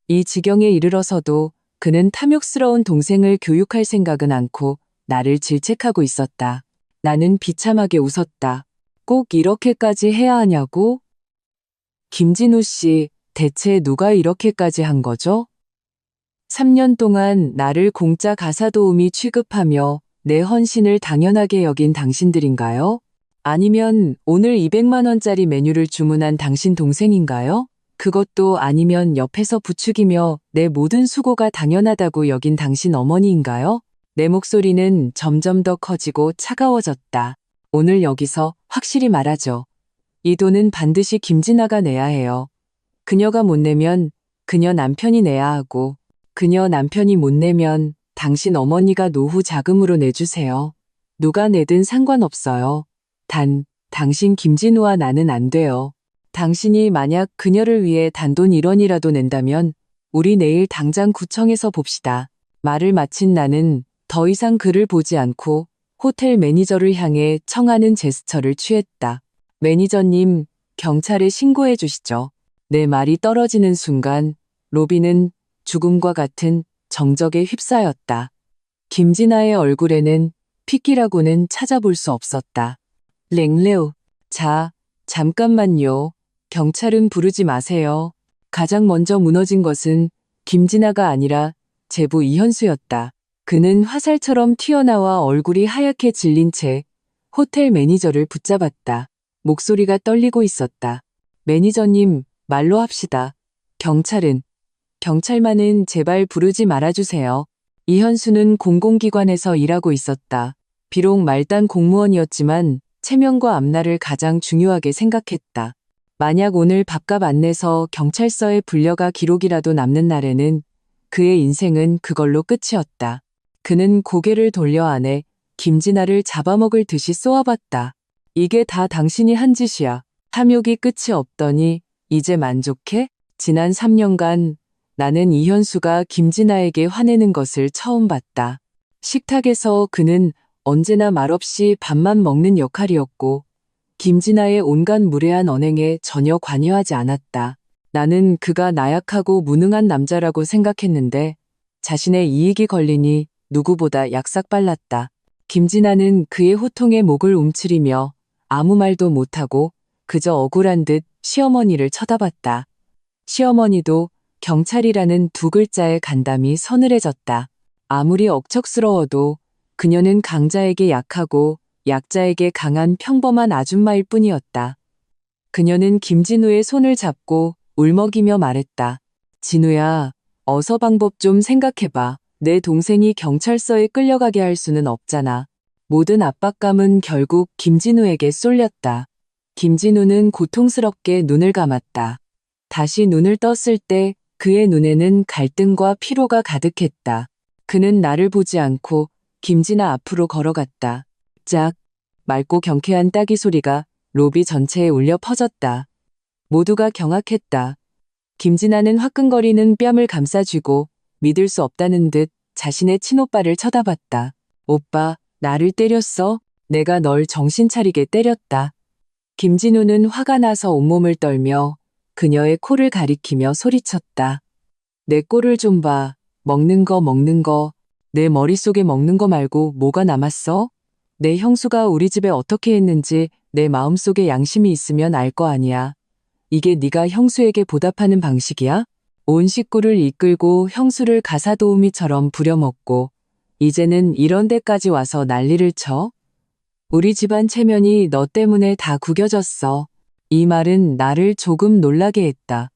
이 지경에 이르러서도 그는 탐욕스러운 동생을 교육할 생각은 않고 나를 질책하고 있었다. 나는 비참하게 웃었다. 꼭 이렇게까지 해야 하냐고? 김진우 씨, 대체 누가 이렇게까지 한 거죠? 3년 동안 나를 공짜 가사 도우미 취급하며 내 헌신을 당연하게 여긴 당신들인가요? 아니면 오늘 200만 원짜리 메뉴를 주문한 당신 동생인가요? 그것도 아니면 옆에서 부추기며 내 모든 수고가 당연하다고 여긴 당신 어머니인가요? 내 목소리는 점점 더 커지고 차가워졌다. 오늘 여기서 확실히 말하죠. 이 돈은 반드시 김진아가 내야 해요. 그녀가 못 내면 그녀 남편이 내야 하고, 그녀 남편이 못 내면 당신 어머니가 노후 자금으로 내주세요. 누가 내든 상관없어요. 단, 당신 김진우와 나는 안 돼요. 당신이 만약 그녀를 위해 단돈 1원이라도 낸다면 우리 내일 당장 구청에서 봅시다. 말을 마친 나는 더 이상 그를 보지 않고 호텔 매니저를 향해 청하는 제스처를 취했다. 매니저님, 경찰에 신고해 주시죠. 내 말이 떨어지는 순간 로비는 죽음과 같은 정적에 휩싸였다. 김진아의 얼굴에는 핏기라고는 찾아볼 수 없었다. 랭레오, 자, 잠깐만요. 경찰은 부르지 마세요. 가장 먼저 무너진 것은 김진아가 아니라 제부 이현수였다. 그는 화살처럼 튀어나와 얼굴이 하얗게 질린 채 호텔 매니저를 붙잡았다. 목소리가 떨리고 있었다. 매니저님, 말로 합시다. 경찰만은 제발 부르지 말아주세요. 이현수는 공공기관에서 일하고 있었다. 비록 말단 공무원이었지만 체면과 앞날을 가장 중요하게 생각했다. 만약 오늘 밥값 안 내서 경찰서에 불려가 기록이라도 남는 날에는 그의 인생은 그걸로 끝이었다. 그는 고개를 돌려 안에 김진아를 잡아먹을 듯이 쏘아봤다. 이게 다 당신이 한 짓이야. 탐욕이 끝이 없더니 이제 만족해? 지난 3년간 나는 이현수가 김진아에게 화내는 것을 처음 봤다. 식탁에서 그는 언제나 말없이 밥만 먹는 역할이었고 김진아의 온갖 무례한 언행에 전혀 관여하지 않았다. 나는 그가 나약하고 무능한 남자라고 생각했는데 자신의 이익이 걸리니 누구보다 약삭빨랐다. 김진아는 그의 호통에 목을 움츠리며 아무 말도 못하고 그저 억울한 듯 시어머니를 쳐다봤다. 시어머니도 경찰이라는 두 글자에 간담이 서늘해졌다. 아무리 억척스러워도 그녀는 강자에게 약하고 약자에게 강한 평범한 아줌마일 뿐이었다. 그녀는 김진우의 손을 잡고 울먹이며 말했다. 진우야, 어서 방법 좀 생각해봐. 내 동생이 경찰서에 끌려가게 할 수는 없잖아. 모든 압박감은 결국 김진우에게 쏠렸다. 김진우는 고통스럽게 눈을 감았다. 다시 눈을 떴을 때 그의 눈에는 갈등과 피로가 가득했다. 그는 나를 보지 않고 김진아 앞으로 걸어갔다. 짝, 맑고 경쾌한 따기 소리가 로비 전체에 울려 퍼졌다. 모두가 경악했다. 김진아는 화끈거리는 뺨을 감싸쥐고 믿을 수 없다는 듯 자신의 친오빠를 쳐다봤다. 오빠, 나를 때렸어? 내가 널 정신 차리게 때렸다. 김진우는 화가 나서 온몸을 떨며 그녀의 코를 가리키며 소리쳤다. 내 꼴을 좀 봐. 먹는 거. 내 머릿속에 먹는 거 말고 뭐가 남았어? 내 형수가 우리 집에 어떻게 했는지 내 마음속에 양심이 있으면 알 거 아니야. 이게 네가 형수에게 보답하는 방식이야? 온 식구를 이끌고 형수를 가사도우미처럼 부려먹고 이제는 이런 데까지 와서 난리를 쳐? 우리 집안 체면이 너 때문에 다 구겨졌어. 이 말은 나를 조금 놀라게 했다.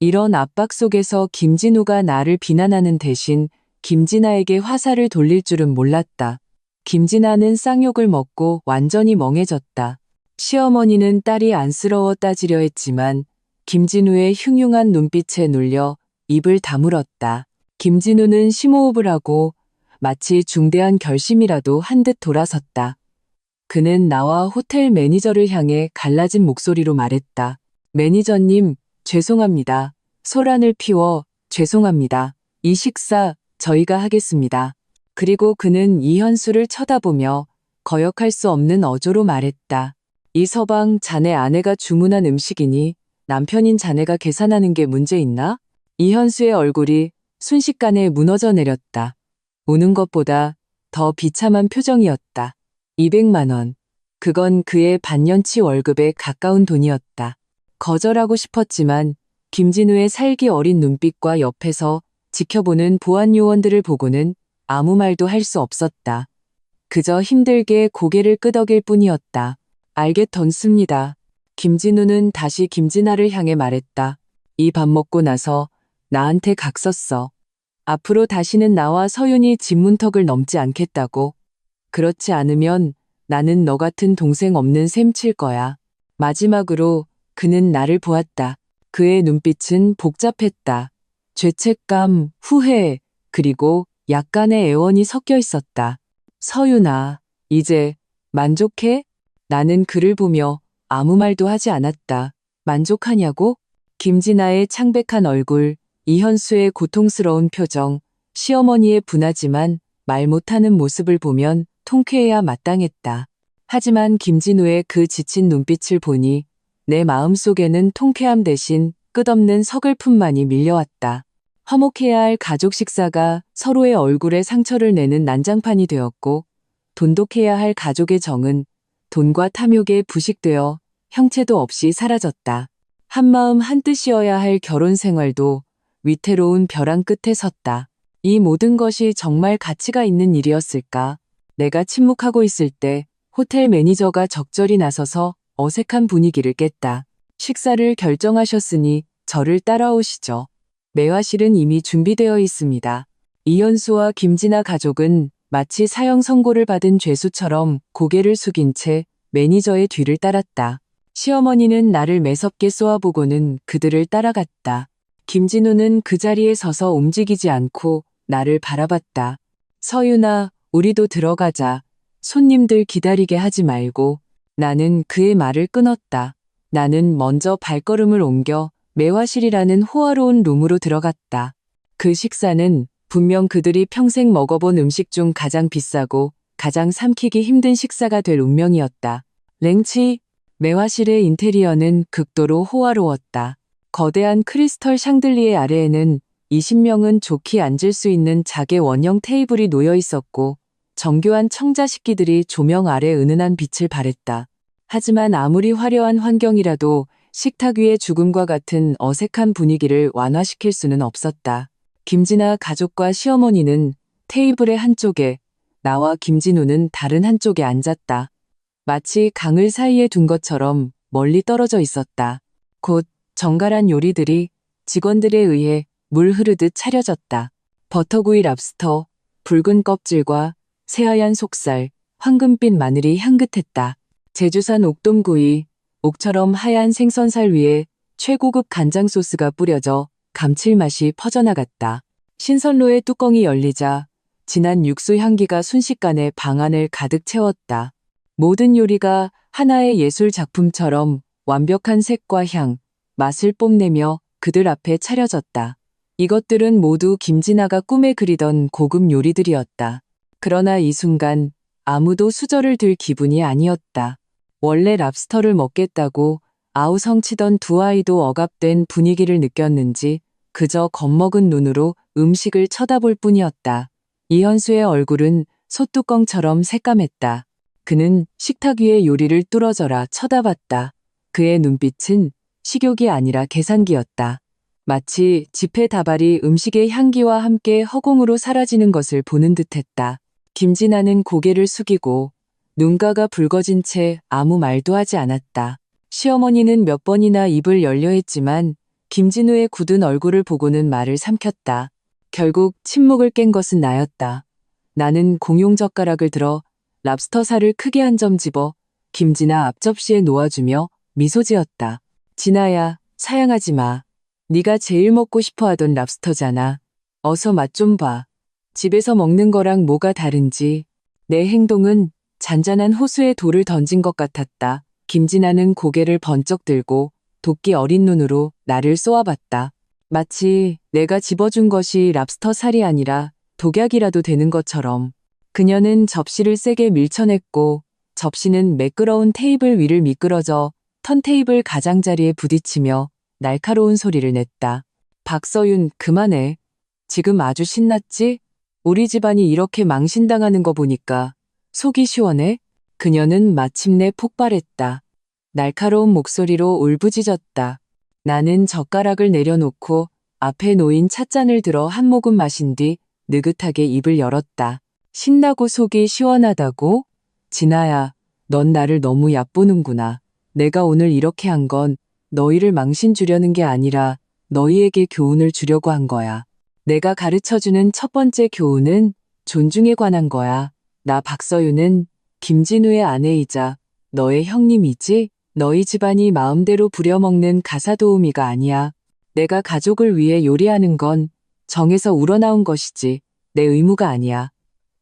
이런 압박 속에서 김진우가 나를 비난하는 대신 김진아에게 화살을 돌릴 줄은 몰랐다. 김진아는 쌍욕을 먹고 완전히 멍해졌다. 시어머니는 딸이 안쓰러워 따지려 했지만 김진우의 흉흉한 눈빛에 눌려 입을 다물었다. 김진우는 심호흡을 하고 마치 중대한 결심이라도 한 듯 돌아섰다. 그는 나와 호텔 매니저를 향해 갈라진 목소리로 말했다. 매니저님, 죄송합니다. 소란을 피워 죄송합니다. 이 식사 저희가 하겠습니다. 그리고 그는 이현수를 쳐다보며 거역할 수 없는 어조로 말했다. 이 서방 자네 아내가 주문한 음식이니 남편인 자네가 계산하는 게 문제 있나? 이현수의 얼굴이 순식간에 무너져 내렸다. 우는 것보다 더 비참한 표정이었다. 200만 원. 그건 그의 반년치 월급에 가까운 돈이었다. 거절하고 싶었지만 김진우의 살기 어린 눈빛과 옆에서 지켜보는 보안 요원들을 보고는 아무 말도 할 수 없었다. 그저 힘들게 고개를 끄덕일 뿐이었다. 알겠던습니다. 김진우는 다시 김진아를 향해 말했다. 이 밥 먹고 나서 나한테 각 썼어. 앞으로 다시는 나와 서윤이 집 문턱을 넘지 않겠다고. 그렇지 않으면 나는 너 같은 동생 없는 셈 칠 거야. 마지막으로 그는 나를 보았다. 그의 눈빛은 복잡했다. 죄책감, 후회, 그리고 약간의 애원이 섞여 있었다. 서윤아, 이제 만족해? 나는 그를 보며 아무 말도 하지 않았다. 만족하냐고? 김진아의 창백한 얼굴, 이현수의 고통스러운 표정, 시어머니의 분하지만 말 못하는 모습을 보면 통쾌해야 마땅했다. 하지만 김진우의 그 지친 눈빛을 보니 내 마음속에는 통쾌함 대신 끝없는 서글픔만이 밀려왔다. 화목해야 할 가족 식사가 서로의 얼굴에 상처를 내는 난장판이 되었고, 돈독해야 할 가족의 정은 돈과 탐욕에 부식되어 형체도 없이 사라졌다. 한마음 한뜻이어야 할 결혼 생활도 위태로운 벼랑 끝에 섰다. 이 모든 것이 정말 가치가 있는 일이었을까? 내가 침묵하고 있을 때 호텔 매니저가 적절히 나서서 어색한 분위기를 깼다. 식사를 결정하셨으니 저를 따라오시죠. 매화실은 이미 준비되어 있습니다. 이현수와 김진아 가족은 마치 사형 선고를 받은 죄수처럼 고개를 숙인 채 매니저의 뒤를 따랐다. 시어머니는 나를 매섭게 쏘아보고는 그들을 따라갔다. 김진우는 그 자리에 서서 움직이지 않고 나를 바라봤다. 서윤아, 우리도 들어가자. 손님들 기다리게 하지 말고. 나는 그의 말을 끊었다. 나는 먼저 발걸음을 옮겨 매화실이라는 호화로운 룸으로 들어갔다. 그 식사는 분명 그들이 평생 먹어본 음식 중 가장 비싸고 가장 삼키기 힘든 식사가 될 운명이었다. 랭치, 매화실의 인테리어는 극도로 호화로웠다. 거대한 크리스털 샹들리에 아래에는 20명은 좋게 앉을 수 있는 작의 원형 테이블이 놓여 있었고 정교한 청자 식기들이 조명 아래 은은한 빛을 발했다. 하지만 아무리 화려한 환경이라도 식탁 위의 죽음과 같은 어색한 분위기를 완화시킬 수는 없었다. 김진아 가족과 시어머니는 테이블의 한쪽에, 나와 김진우는 다른 한쪽에 앉았다. 마치 강을 사이에 둔 것처럼 멀리 떨어져 있었다. 곧 정갈한 요리들이 직원들에 의해 물 흐르듯 차려졌다. 버터구이 랍스터, 붉은 껍질과 새하얀 속살, 황금빛 마늘이 향긋했다. 제주산 옥돔구이, 옥처럼 하얀 생선살 위에 최고급 간장 소스가 뿌려져 감칠맛이 퍼져나갔다. 신선로의 뚜껑이 열리자 진한 육수 향기가 순식간에 방 안을 가득 채웠다. 모든 요리가 하나의 예술 작품처럼 완벽한 색과 향, 맛을 뽐내며 그들 앞에 차려졌다. 이것들은 모두 김진아가 꿈에 그리던 고급 요리들이었다. 그러나 이 순간 아무도 수저를 들 기분이 아니었다. 원래 랍스터를 먹겠다고 아우성치던 두 아이도 억압된 분위기를 느꼈는지 그저 겁먹은 눈으로 음식을 쳐다볼 뿐이었다. 이현수의 얼굴은 솥뚜껑처럼 새까맸다. 그는 식탁 위의 요리를 뚫어져라 쳐다봤다. 그의 눈빛은 식욕이 아니라 계산기였다. 마치 지폐 다발이 음식의 향기와 함께 허공으로 사라지는 것을 보는 듯했다. 김진아는 고개를 숙이고 눈가가 붉어진 채 아무 말도 하지 않았다. 시어머니는 몇 번이나 입을 열려 했지만 김진우의 굳은 얼굴을 보고는 말을 삼켰다. 결국 침묵을 깬 것은 나였다. 나는 공용 젓가락을 들어 랍스터 살을 크게 한 점 집어 김진아 앞접시에 놓아주며 미소 지었다. 진아야, 사양하지 마. 네가 제일 먹고 싶어 하던 랍스터잖아. 어서 맛 좀 봐. 집에서 먹는 거랑 뭐가 다른지. 내 행동은 잔잔한 호수에 돌을 던진 것 같았다. 김진아는 고개를 번쩍 들고 도끼 어린 눈으로 나를 쏘아봤다. 마치 내가 집어준 것이 랍스터 살이 아니라 독약이라도 되는 것처럼. 그녀는 접시를 세게 밀쳐냈고 접시는 매끄러운 테이블 위를 미끄러져 턴테이블 가장자리에 부딪히며 날카로운 소리를 냈다. 박서윤, 그만해. 지금 아주 신났지? 우리 집안이 이렇게 망신당하는 거 보니까 속이 시원해? 그녀는 마침내 폭발했다. 날카로운 목소리로 울부짖었다. 나는 젓가락을 내려놓고 앞에 놓인 찻잔을 들어 한 모금 마신 뒤 느긋하게 입을 열었다. 신나고 속이 시원하다고? 진아야, 넌 나를 너무 얕보는구나. 내가 오늘 이렇게 한 건 너희를 망신 주려는 게 아니라 너희에게 교훈을 주려고 한 거야. 내가 가르쳐주는 첫 번째 교훈은 존중에 관한 거야. 나 박서윤은 김진우의 아내이자 너의 형님이지? 너희 집안이 마음대로 부려먹는 가사도우미가 아니야. 내가 가족을 위해 요리하는 건 정에서 우러나온 것이지 내 의무가 아니야.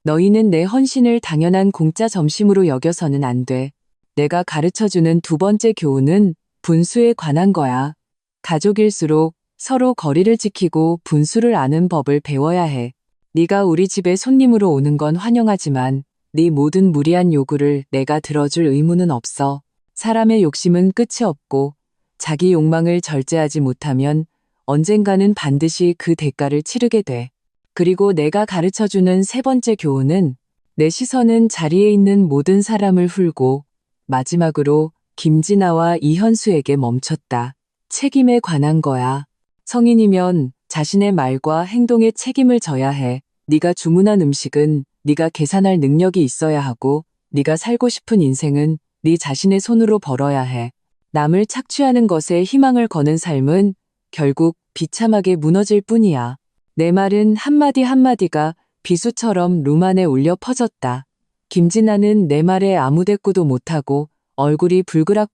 너희는 내 헌신을 당연한 공짜 점심으로 여겨서는 안 돼. 내가 가르쳐주는 두 번째 교훈은 분수에 관한 거야. 가족일수록 서로 거리를 지키고 분수를 아는 법을 배워야 해. 네가 우리 집에 손님으로 오는 건 환영하지만 네 모든 무리한 요구를 내가 들어줄 의무는 없어. 사람의 욕심은 끝이 없고 자기 욕망을 절제하지 못하면 언젠가는 반드시 그 대가를 치르게 돼. 그리고 내가 가르쳐주는 세 번째 교훈은 내 시선은 자리에 있는 모든 사람을 훑고 마지막으로 김진아와 이현수에게 멈췄다. 책임에 관한 거야. 성인이면 자신의 말과 행동에 책임을 져야 해. 네가 주문한 음식은 네가 계산할 능력이 있어야 하고 네가 살고 싶은 인생은 네 자신의 손으로 벌어야 해. 남을 착취하는 것에 희망을 거는 삶은 결국 비참하게 무너질 뿐이야. 내 말은 한마디 한마디가 비수처럼 룸 안에 울려 퍼졌다. 김진아는 내 말에 아무 대꾸도 못하고 얼굴이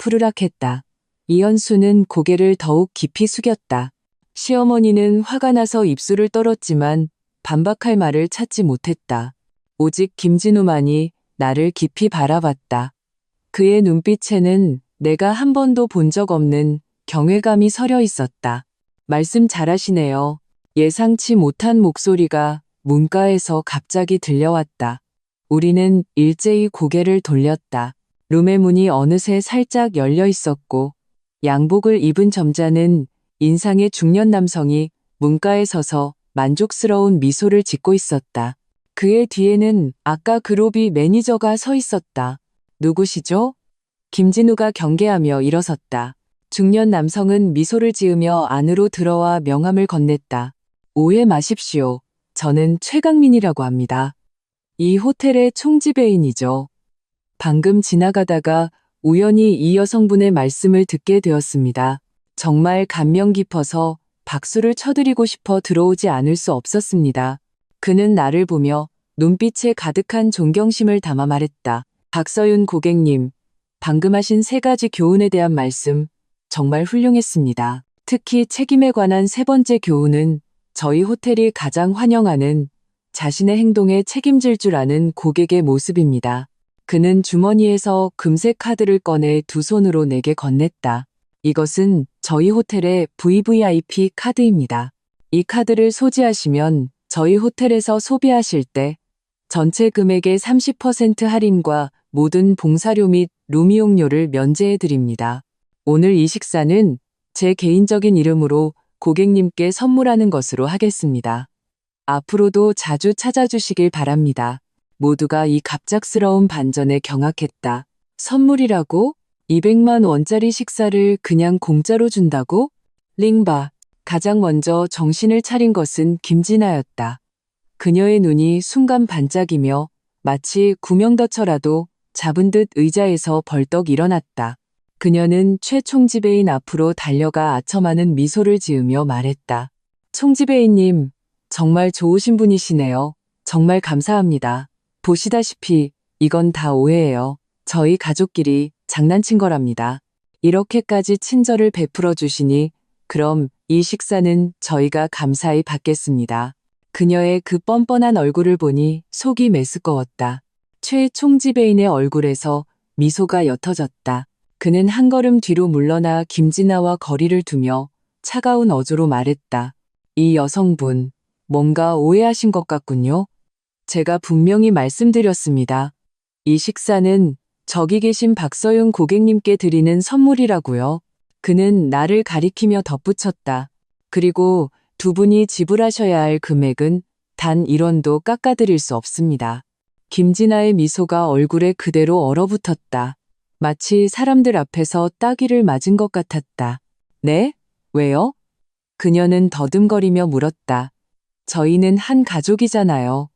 불그락푸르락했다. 이현수는 고개를 더욱 깊이 숙였다. 시어머니는 화가 나서 입술을 떨었지만 반박할 말을 찾지 못했다. 오직 김진우만이 나를 깊이 바라봤다. 그의 눈빛에는 내가 한 번도 본 적 없는 경외감이 서려 있었다. 말씀 잘하시네요. 예상치 못한 목소리가 문가에서 갑자기 들려왔다. 우리는 일제히 고개를 돌렸다. 룸의 문이 어느새 살짝 열려 있었고 양복을 입은 점잖은 인상의 중년 남성이 문가에 서서 만족스러운 미소를 짓고 있었다. 그의 뒤에는 아까 그 로비 매니저가 서 있었다. 누구시죠? 김진우가 경계하며 일어섰다. 중년 남성은 미소를 지으며 안으로 들어와 명함을 건넸다. 오해 마십시오. 저는 최강민이라고 합니다. 이 호텔의 총지배인이죠. 방금 지나가다가 우연히 이 여성분의 말씀을 듣게 되었습니다. 정말 감명 깊어서 박수를 쳐드리고 싶어 들어오지 않을 수 없었습니다. 그는 나를 보며 눈빛에 가득한 존경심을 담아 말했다. 박서윤 고객님, 방금 하신 세 가지 교훈에 대한 말씀 정말 훌륭했습니다. 특히 책임에 관한 세 번째 교훈은 저희 호텔이 가장 환영하는 자신의 행동에 책임질 줄 아는 고객의 모습입니다. 그는 주머니에서 금색 카드를 꺼내 두 손으로 내게 건넸다. 이것은 저희 호텔의 VVIP 카드입니다. 이 카드를 소지하시면 저희 호텔에서 소비하실 때 전체 금액의 30% 할인과 모든 봉사료 및 룸 이용료를 면제해 드립니다. 오늘 이 식사는 제 개인적인 이름으로 고객님께 선물하는 것으로 하겠습니다. 앞으로도 자주 찾아주시길 바랍니다. 모두가 이 갑작스러운 반전에 경악했다. 선물이라고? 200만 원짜리 식사를 그냥 공짜로 준다고? 링바. 가장 먼저 정신을 차린 것은 김진아였다. 그녀의 눈이 순간 반짝이며 마치 구명더처라도 잡은 듯 의자에서 벌떡 일어났다. 그녀는 최 총지배인 앞으로 달려가 아첨하는 미소를 지으며 말했다. 총지배인님, 정말 좋으신 분이시네요. 정말 감사합니다. 보시다시피 이건 다 오해예요. 저희 가족끼리 장난친 거랍니다. 이렇게까지 친절을 베풀어 주시니 그럼 이 식사는 저희가 감사히 받겠습니다. 그녀의 그 뻔뻔한 얼굴을 보니 속이 메스꺼웠다. 최 총지배인의 얼굴에서 미소가 옅어졌다. 그는 한 걸음 뒤로 물러나 김진아와 거리를 두며 차가운 어조로 말했다. 이 여성분, 뭔가 오해하신 것 같군요. 제가 분명히 말씀드렸습니다. 이 식사는 저기 계신 박서윤 고객님께 드리는 선물이라고요. 그는 나를 가리키며 덧붙였다. 그리고 두 분이 지불하셔야 할 금액은 단 1원도 깎아드릴 수 없습니다. 김진아의 미소가 얼굴에 그대로 얼어붙었다. 마치 사람들 앞에서 따귀를 맞은 것 같았다. 네? 왜요? 그녀는 더듬거리며 물었다. 저희는 한 가족이잖아요.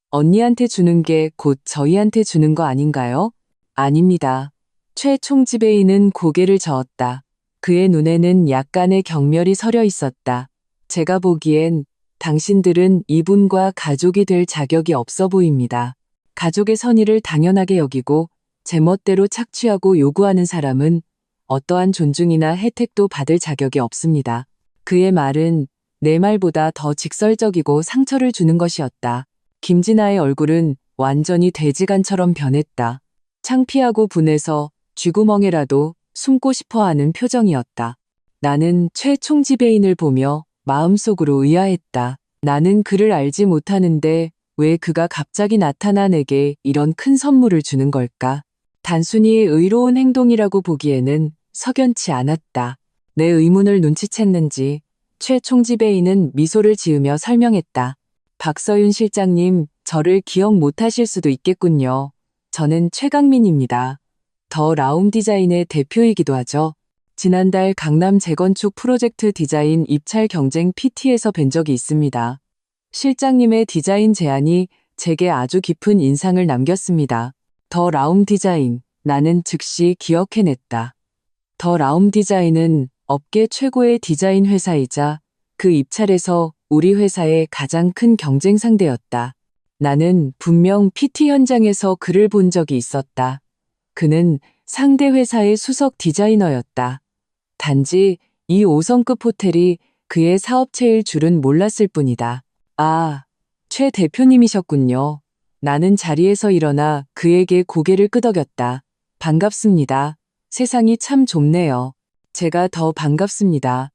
언니한테 주는 게 곧 저희한테 주는 거 아닌가요? 아닙니다. 최 총지배인은 고개를 저었다. 그의 눈에는 약간의 경멸이 서려 있었다. 제가 보기엔 당신들은 이분과 가족이 될 자격이 없어 보입니다. 가족의 선의를 당연하게 여기고 제멋대로 착취하고 요구하는 사람은 어떠한 존중이나 혜택도 받을 자격이 없습니다. 그의 말은 내 말보다 더 직설적이고 상처를 주는 것이었다. 김진아의 얼굴은 완전히 돼지간처럼 변했다. 창피하고 분해서 쥐구멍에라도 숨고 싶어하는 표정이었다. 나는 최 총지배인을 보며 마음속으로 의아했다. 나는 그를 알지 못하는데 왜 그가 갑자기 나타나 내게 이런 큰 선물을 주는 걸까? 단순히 의로운 행동이라고 보기에는 석연치 않았다. 내 의문을 눈치챘는지 최 총지배인은 미소를 지으며 설명했다. 박서윤 실장님, 저를 기억 못하실 수도 있겠군요. 저는 최강민입니다. 더 라움 디자인의 대표이기도 하죠. 지난달 강남 재건축 프로젝트 디자인 입찰 경쟁 PT에서 뵌 적이 있습니다. 실장님의 디자인 제안이 제게 아주 깊은 인상을 남겼습니다. 더 라움 디자인, 나는 즉시 기억해냈다. 더 라움 디자인은 업계 최고의 디자인 회사이자 그 입찰에서 우리 회사의 가장 큰 경쟁 상대였다. 나는 분명 PT 현장에서 그를 본 적이 있었다. 그는 상대 회사의 수석 디자이너였다. 단지 이 5성급 호텔이 그의 사업체일 줄은 몰랐을 뿐이다. 아, 최 대표님이셨군요. 나는 자리에서 일어나 그에게 고개를 끄덕였다. 반갑습니다. 세상이 참 좁네요. 제가 더 반갑습니다.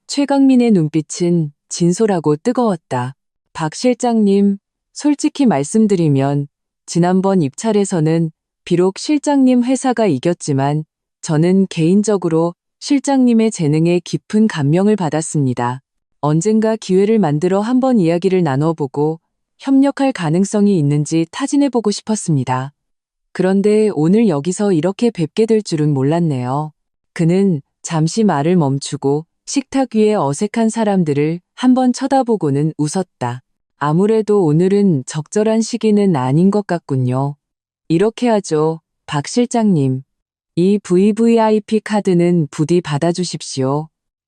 최강민의 눈빛은 진솔하고 뜨거웠다. 박 실장님, 솔직히 말씀드리면 지난번 입찰에서는 비록 실장님 회사가 이겼지만 저는 개인적으로 실장님의 재능에 깊은 감명을 받았습니다. 언젠가 기회를 만들어 한번 이야기를 나눠보고 협력할 가능성이 있는지 타진해보고 싶었습니다. 그런데 오늘 여기서 이렇게 뵙게 될 줄은 몰랐네요. 그는 잠시 말을 멈추고 식탁 위에 어색한 사람들을 한번 쳐다보고는 웃었다. 아무래도 오늘은 적절한 시기는 아닌 것 같군요. 이렇게 하죠, 박 실장님. 이 VVIP 카드는 부디 받아주십시오.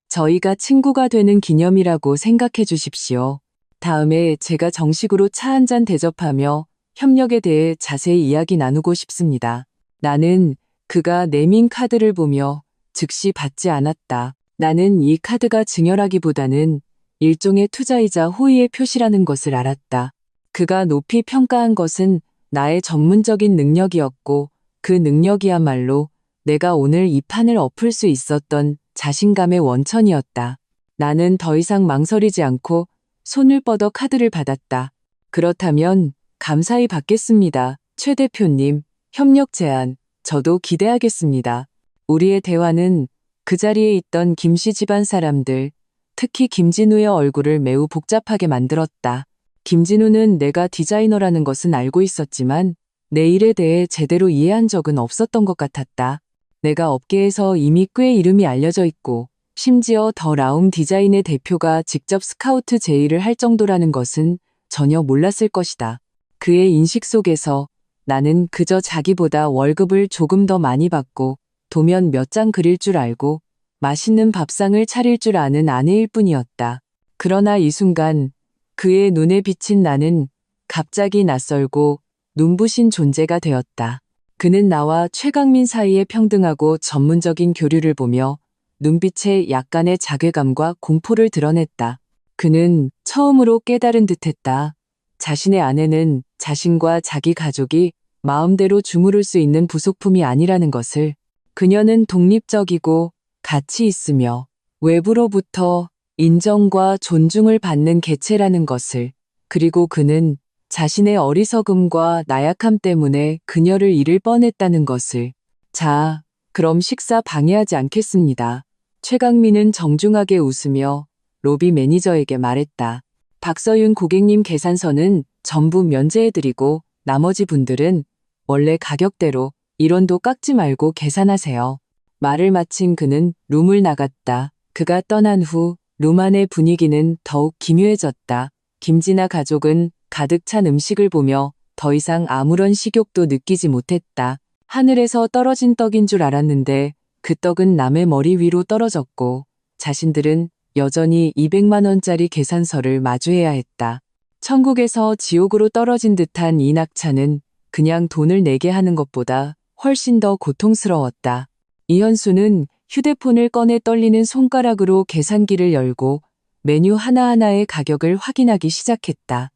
저희가 친구가 되는 기념이라고 생각해 주십시오. 다음에 제가 정식으로 차 한 잔 대접하며 협력에 대해 자세히 이야기 나누고 싶습니다. 나는 그가 내민 카드를 보며 즉시 받지 않았다. 나는 이 카드가 증여라기보다는 일종의 투자이자 호의의 표시라는 것을 알았다. 그가 높이 평가한 것은 나의 전문적인 능력이었고 그 능력이야말로 내가 오늘 이 판을 엎을 수 있었던 자신감의 원천이었다. 나는 더 이상 망설이지 않고 손을 뻗어 카드를 받았다. 그렇다면 감사히 받겠습니다. 최 대표님, 협력 제안, 저도 기대하겠습니다. 우리의 대화는 그 자리에 있던 김씨 집안 사람들, 특히 김진우의 얼굴을 매우 복잡하게 만들었다. 김진우는 내가 디자이너라는 것은 알고 있었지만 내 일에 대해 제대로 이해한 적은 없었던 것 같았다. 내가 업계에서 이미 꽤 이름이 알려져 있고 심지어 더 라움 디자인의 대표가 직접 스카우트 제의를 할 정도라는 것은 전혀 몰랐을 것이다. 그의 인식 속에서 나는 그저 자기보다 월급을 조금 더 많이 받고 도면 몇 장 그릴 줄 알고 맛있는 밥상을 차릴 줄 아는 아내일 뿐이었다. 그러나 이 순간 그의 눈에 비친 나는 갑자기 낯설고 눈부신 존재가 되었다. 그는 나와 최강민 사이의 평등하고 전문적인 교류를 보며 눈빛에 약간의 자괴감과 공포를 드러냈다. 그는 처음으로 깨달은 듯했다. 자신의 아내는 자신과 자기 가족이 마음대로 주무를 수 있는 부속품이 아니라는 것을. 그녀는 독립적이고 가치 있으며 외부로부터 인정과 존중을 받는 개체라는 것을. 그리고 그는 자신의 어리석음과 나약함 때문에 그녀를 잃을 뻔했다는 것을. 자, 그럼 식사 방해하지 않겠습니다. 최강민은 정중하게 웃으며 로비 매니저에게 말했다. 박서윤 고객님 계산서는 전부 면제해드리고 나머지 분들은 원래 가격대로 1원도 깎지 말고 계산하세요. 말을 마친 그는 룸을 나갔다. 그가 떠난 후 룸 안의 분위기는 더욱 기묘해졌다. 김진아 가족은 가득 찬 음식을 보며 더 이상 아무런 식욕도 느끼지 못했다. 하늘에서 떨어진 떡인 줄 알았는데 그 떡은 남의 머리 위로 떨어졌고 자신들은 여전히 200만 원짜리 계산서를 마주해야 했다. 천국에서 지옥으로 떨어진 듯한 이 낙차는 그냥 돈을 내게 하는 것보다 훨씬 더 고통스러웠다. 이현수는 휴대폰을 꺼내 떨리는 손가락으로 계산기를 열고 메뉴 하나하나의 가격을 확인하기 시작했다.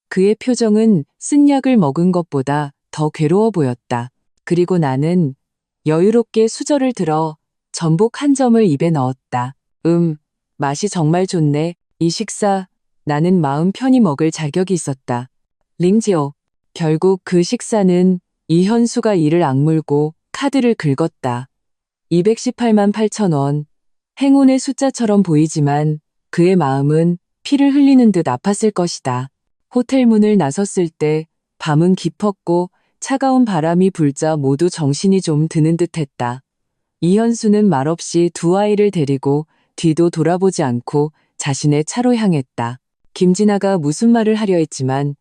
그의 표정은 쓴 약을 먹은 것보다 더 괴로워 보였다. 그리고 나는 여유롭게 수저를 들어 전복 한 점을 입에 넣었다. 맛이 정말 좋네. 이 식사 나는 마음 편히 먹을 자격이 있었다. 링지오. 결국 그 식사는 이현수가 이를 악물고 카드를 긁었다. 218만 8천 원. 행운의 숫자처럼 보이지만 그의 마음은 피를 흘리는 듯 아팠을 것이다. 호텔 문을 나섰을 때 밤은 깊었고 차가운 바람이 불자 모두 정신이 좀 드는 듯했다. 이현수는 말없이 두 아이를 데리고 뒤도 돌아보지 않고 자신의 차로 향했다. 김진아가 무슨 말을 하려 했지만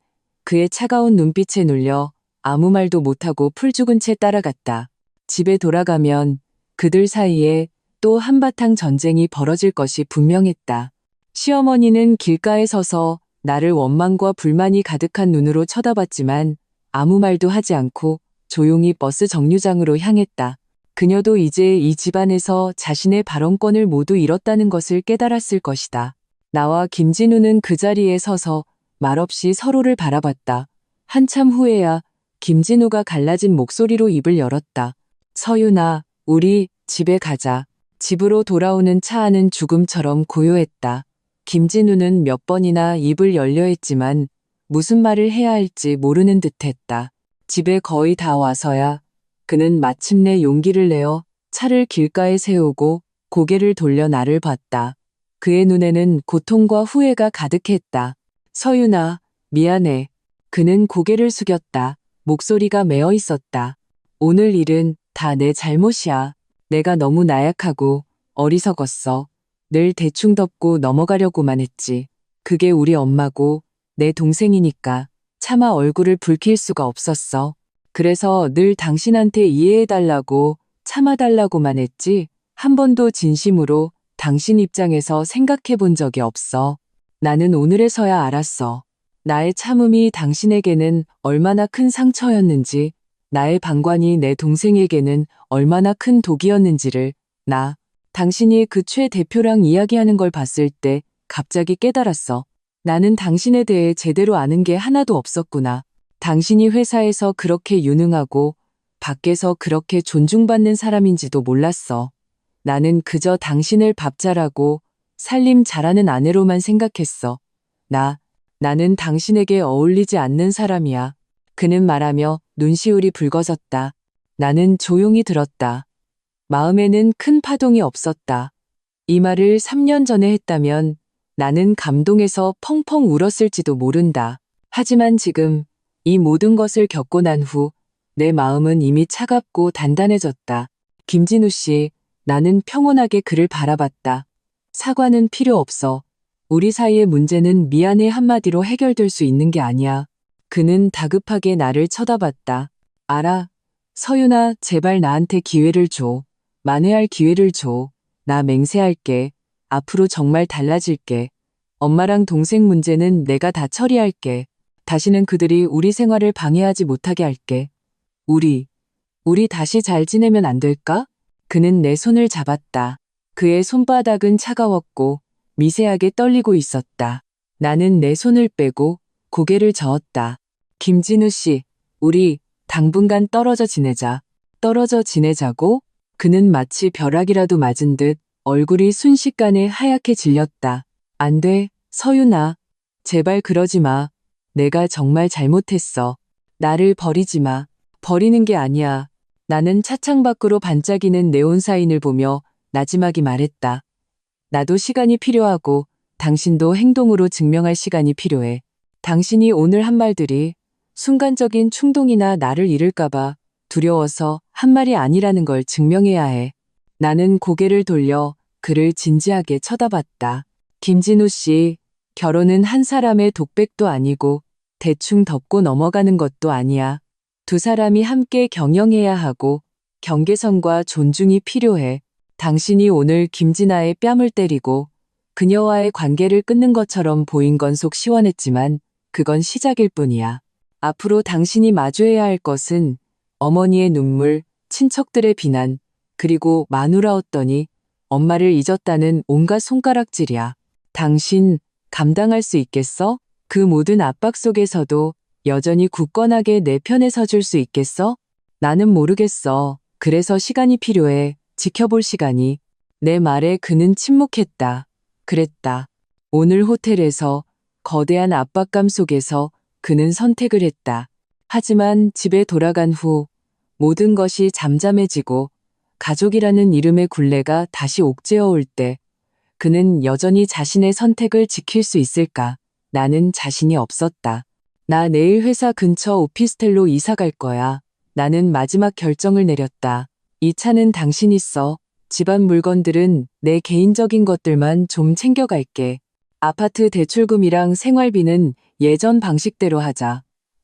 그의 차가운 눈빛에 눌려 아무 말도 못하고 풀죽은 채 따라갔다. 집에 돌아가면 그들 사이에 또 한바탕 전쟁이 벌어질 것이 분명했다. 시어머니는 길가에 서서 나를 원망과 불만이 가득한 눈으로 쳐다봤지만 아무 말도 하지 않고 조용히 버스 정류장으로 향했다. 그녀도 이제 이 집안에서 자신의 발언권을 모두 잃었다는 것을 깨달았을 것이다. 나와 김진우는 그 자리에 서서 말없이 서로를 바라봤다. 한참 후에야 김진우가 갈라진 목소리로 입을 열었다. 서윤아, 우리 집에 가자. 집으로 돌아오는 차 안은 죽음처럼 고요했다. 김진우는 몇 번이나 입을 열려 했지만 무슨 말을 해야 할지 모르는 듯했다. 집에 거의 다 와서야 그는 마침내 용기를 내어 차를 길가에 세우고 고개를 돌려 나를 봤다. 그의 눈에는 고통과 후회가 가득했다. 서윤아, 미안해. 그는 고개를 숙였다. 목소리가 메어 있었다. 오늘 일은 다 내 잘못이야. 내가 너무 나약하고 어리석었어. 늘 대충 덮고 넘어가려고만 했지. 그게 우리 엄마고 내 동생이니까 차마 얼굴을 붉힐 수가 없었어. 그래서 늘 당신한테 이해해달라고 참아달라고만 했지 한 번도 진심으로 당신 입장에서 생각해 본 적이 없어. 나는 오늘에서야 알았어. 나의 참음이 당신에게는 얼마나 큰 상처였는지, 나의 방관이 내 동생에게는 얼마나 큰 독이었는지를 당신이 그 최 대표랑 이야기하는 걸 봤을 때 갑자기 깨달았어. 나는 당신에 대해 제대로 아는 게 하나도 없었구나. 당신이 회사에서 그렇게 유능하고 밖에서 그렇게 존중받는 사람인지도 몰랐어. 나는 그저 당신을 밥 잘하고 살림 잘하는 아내로만 생각했어. 나는 당신에게 어울리지 않는 사람이야. 그는 말하며 눈시울이 붉어졌다. 나는 조용히 들었다. 마음에는 큰 파동이 없었다. 이 말을 3년 전에 했다면 나는 감동해서 펑펑 울었을지도 모른다. 하지만 지금 이 모든 것을 겪고 난 후 내 마음은 이미 차갑고 단단해졌다. 김진우 씨, 나는 평온하게 그를 바라봤다. 사과는 필요 없어. 우리 사이의 문제는 미안해 한마디로 해결될 수 있는 게 아니야. 그는 다급하게 나를 쳐다봤다. 알아. 서윤아, 제발 나한테 기회를 줘. 만회할 기회를 줘. 나 맹세할게. 앞으로 정말 달라질게. 엄마랑 동생 문제는 내가 다 처리할게. 다시는 그들이 우리 생활을 방해하지 못하게 할게. 우리 다시 잘 지내면 안 될까? 그는 내 손을 잡았다. 그의 손바닥은 차가웠고 미세하게 떨리고 있었다. 나는 내 손을 빼고 고개를 저었다. 김진우 씨, 우리 당분간 떨어져 지내자. 떨어져 지내자고? 그는 마치 벼락이라도 맞은 듯 얼굴이 순식간에 하얗게 질렸다. 안 돼, 서윤아. 제발 그러지 마. 내가 정말 잘못했어. 나를 버리지 마. 버리는 게 아니야. 나는 차창 밖으로 반짝이는 네온 사인을 보며 나지막이 말했다. 나도 시간이 필요하고 당신도 행동으로 증명할 시간이 필요해. 당신이 오늘 한 말들이 순간적인 충동이나 나를 잃을까봐 두려워서 한 말이 아니라는 걸 증명해야 해. 나는 고개를 돌려 그를 진지하게 쳐다봤다. 김진우 씨, 결혼은 한 사람의 독백도 아니고 대충 덮고 넘어가는 것도 아니야. 두 사람이 함께 경영해야 하고 경계선과 존중이 필요해. 당신이 오늘 김진아의 뺨을 때리고 그녀와의 관계를 끊는 것처럼 보인 건 속 시원했지만 그건 시작일 뿐이야. 앞으로 당신이 마주해야 할 것은 어머니의 눈물, 친척들의 비난, 그리고 마누라였더니 엄마를 잊었다는 온갖 손가락질이야. 당신 감당할 수 있겠어? 그 모든 압박 속에서도 여전히 굳건하게 내 편에 서줄 수 있겠어? 나는 모르겠어. 그래서 시간이 필요해. 지켜볼 시간이. 내 말에 그는 침묵했다. 그랬다. 오늘 호텔에서 거대한 압박감 속에서 그는 선택을 했다. 하지만 집에 돌아간 후 모든 것이 잠잠해지고 가족이라는 이름의 굴레가 다시 옥죄어 올 때 그는 여전히 자신의 선택을 지킬 수 있을까? 나는 자신이 없었다. 나 내일 회사 근처 오피스텔로 이사 갈 거야. 나는 마지막 결정을 내렸다. 이 차는 당신이 써. 집안 물건들은 내 개인적인 것들만 좀 챙겨갈게. 아파트 대출금이랑 생활비는 예전 방식대로 하자.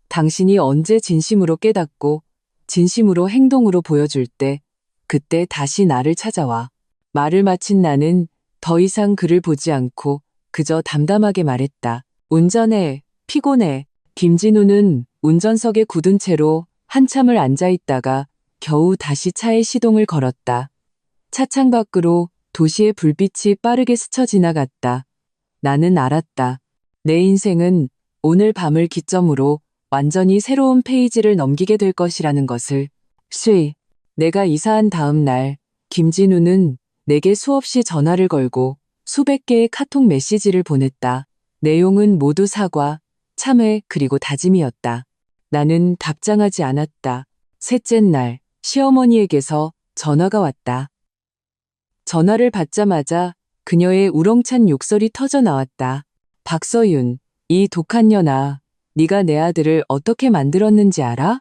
당신이 언제 진심으로 깨닫고 진심으로 행동으로 보여줄 때 그때 다시 나를 찾아와. 말을 마친 나는 더 이상 그를 보지 않고 그저 담담하게 말했다. 운전해. 피곤해. 김진우는 운전석에 굳은 채로 한참을 앉아 있다가 겨우 다시 차에 시동을 걸었다. 차창 밖으로 도시의 불빛이 빠르게 스쳐 지나갔다. 나는 알았다. 내 인생은 오늘 밤을 기점으로 완전히 새로운 페이지를 넘기게 될 것이라는 것을. 내가 이사한 다음 날 김진우는 내게 수없이 전화를 걸고 수백 개의 카톡 메시지를 보냈다. 내용은 모두 사과, 참회 그리고 다짐이었다. 나는 답장하지 않았다. 셋째 날 시어머니에게서 전화가 왔다. 전화를 받자마자 그녀의 우렁찬 욕설이 터져 나왔다. 박서윤, 이 독한 년아, 네가 내 아들을 어떻게 만들었는지 알아?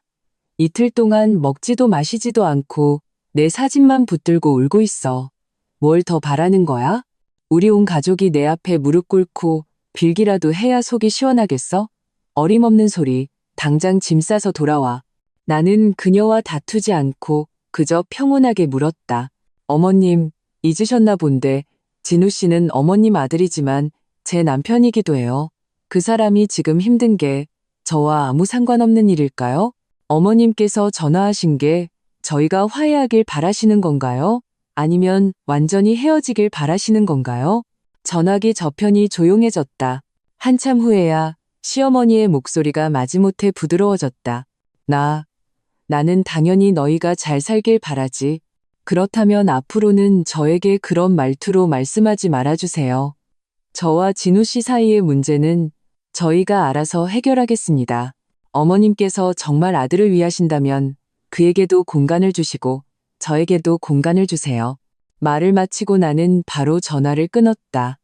이틀 동안 먹지도 마시지도 않고 내 사진만 붙들고 울고 있어. 뭘 더 바라는 거야? 우리 온 가족이 내 앞에 무릎 꿇고 빌기라도 해야 속이 시원하겠어? 어림없는 소리, 당장 짐 싸서 돌아와. 나는 그녀와 다투지 않고 그저 평온하게 물었다. 어머님, 잊으셨나 본데 진우 씨는 어머님 아들이지만 제 남편이기도 해요. 그 사람이 지금 힘든 게 저와 아무 상관없는 일일까요? 어머님께서 전화하신 게 저희가 화해하길 바라시는 건가요? 아니면 완전히 헤어지길 바라시는 건가요? 전화기 저편이 조용해졌다. 한참 후에야 시어머니의 목소리가 마지못해 부드러워졌다. 나는 당연히 너희가 잘 살길 바라지. 그렇다면 앞으로는 저에게 그런 말투로 말씀하지 말아주세요. 저와 진우 씨 사이의 문제는 저희가 알아서 해결하겠습니다. 어머님께서 정말 아들을 위하신다면 그에게도 공간을 주시고 저에게도 공간을 주세요. 말을 마치고 나는 바로 전화를 끊었다.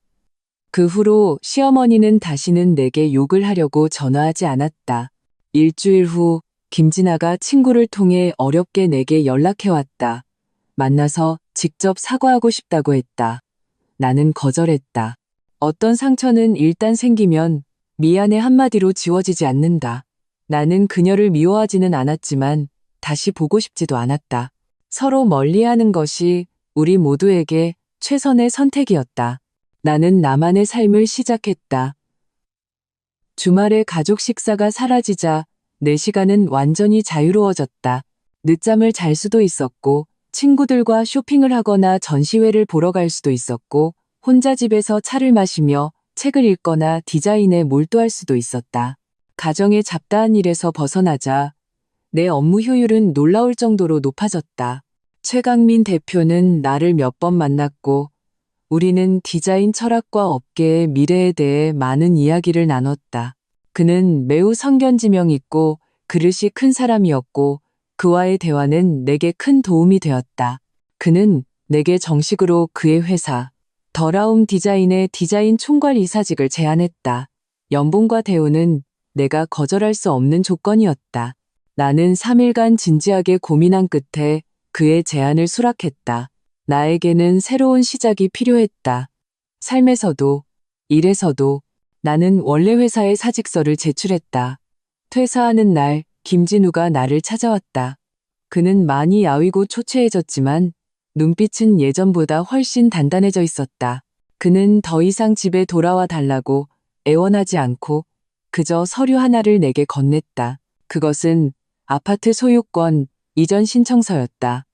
그 후로 시어머니는 다시는 내게 욕을 하려고 전화하지 않았다. 일주일 후 김진아가 친구를 통해 어렵게 내게 연락해왔다. 만나서 직접 사과하고 싶다고 했다. 나는 거절했다. 어떤 상처는 일단 생기면 미안해 한마디로 지워지지 않는다. 나는 그녀를 미워하지는 않았지만 다시 보고 싶지도 않았다. 서로 멀리하는 것이 우리 모두에게 최선의 선택이었다. 나는 나만의 삶을 시작했다. 주말에 가족 식사가 사라지자 내 시간은 완전히 자유로워졌다. 늦잠을 잘 수도 있었고 친구들과 쇼핑을 하거나 전시회를 보러 갈 수도 있었고 혼자 집에서 차를 마시며 책을 읽거나 디자인에 몰두할 수도 있었다. 가정의 잡다한 일에서 벗어나자 내 업무 효율은 놀라울 정도로 높아졌다. 최강민 대표는 나를 몇 번 만났고 우리는 디자인 철학과 업계의 미래에 대해 많은 이야기를 나눴다. 그는 매우 성견지명 있고 그릇이 큰 사람이었고 그와의 대화는 내게 큰 도움이 되었다. 그는 내게 정식으로 그의 회사, 더라움 디자인의 디자인 총괄 이사직을 제안했다. 연봉과 대우는 내가 거절할 수 없는 조건이었다. 나는 3일간 진지하게 고민한 끝에 그의 제안을 수락했다. 나에게는 새로운 시작이 필요했다. 삶에서도, 일에서도 나는 원래 회사에 사직서를 제출했다. 퇴사하는 날 김진우가 나를 찾아왔다. 그는 많이 야위고 초췌해졌지만 눈빛은 예전보다 훨씬 단단해져 있었다. 그는 더 이상 집에 돌아와 달라고 애원하지 않고 그저 서류 하나를 내게 건넸다. 그것은 아파트 소유권 이전 신청서였다.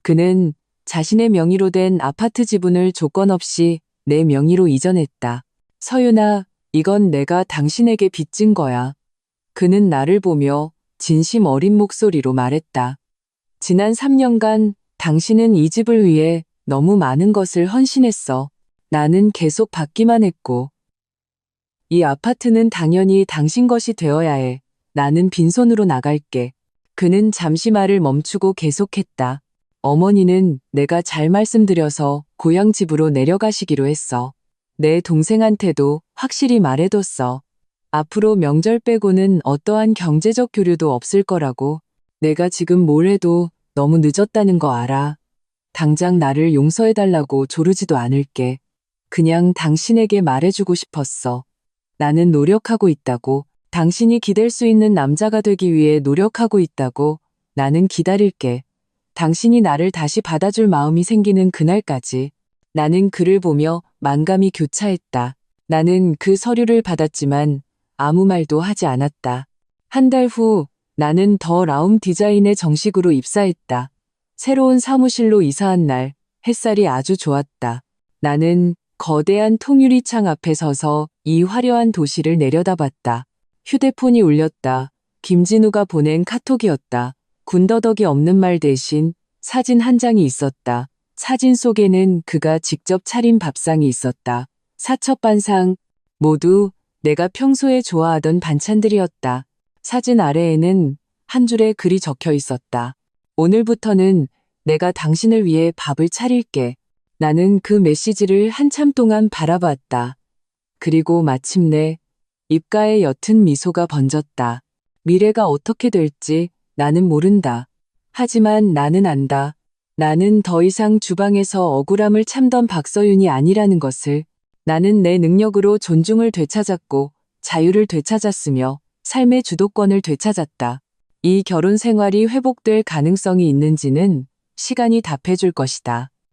그는 자신의 명의로 된 아파트 지분을 조건 없이 내 명의로 이전했다. 서윤아, 이건 내가 당신에게 빚진 거야. 그는 나를 보며 진심 어린 목소리로 말했다. 지난 3년간 당신은 이 집을 위해 너무 많은 것을 헌신했어. 나는 계속 받기만 했고. 이 아파트는 당연히 당신 것이 되어야 해. 나는 빈손으로 나갈게. 그는 잠시 말을 멈추고 계속했다. 어머니는 내가 잘 말씀드려서 고향 집으로 내려가시기로 했어. 내 동생한테도 확실히 말해뒀어. 앞으로 명절 빼고는 어떠한 경제적 교류도 없을 거라고. 내가 지금 뭘 해도 너무 늦었다는 거 알아. 당장 나를 용서해달라고 조르지도 않을게. 그냥 당신에게 말해주고 싶었어. 나는 노력하고 있다고. 당신이 기댈 수 있는 남자가 되기 위해 노력하고 있다고. 나는 기다릴게. 당신이 나를 다시 받아줄 마음이 생기는 그날까지. 나는 그를 보며 만감이 교차했다. 나는 그 서류를 받았지만 아무 말도 하지 않았다. 한 달 후 나는 더 라움 디자인에 정식으로 입사했다. 새로운 사무실로 이사한 날 햇살이 아주 좋았다. 나는 거대한 통유리창 앞에 서서 이 화려한 도시를 내려다봤다. 휴대폰이 울렸다. 김진우가 보낸 카톡이었다. 군더더기 없는 말 대신 사진 한 장이 있었다. 사진 속에는 그가 직접 차린 밥상이 있었다. 사첩반상, 모두 내가 평소에 좋아하던 반찬들이었다. 사진 아래에는 한 줄의 글이 적혀 있었다. 오늘부터는 내가 당신을 위해 밥을 차릴게. 나는 그 메시지를 한참 동안 바라봤다. 그리고 마침내 입가에 옅은 미소가 번졌다. 미래가 어떻게 될지 나는 모른다. 하지만 나는 안다. 나는 더 이상 주방에서 억울함을 참던 박서윤이 아니라는 것을. 나는 내 능력으로 존중을 되찾았고 자유를 되찾았으며 삶의 주도권을 되찾았다. 이 결혼 생활이 회복될 가능성이 있는지는 시간이 답해줄 것이다.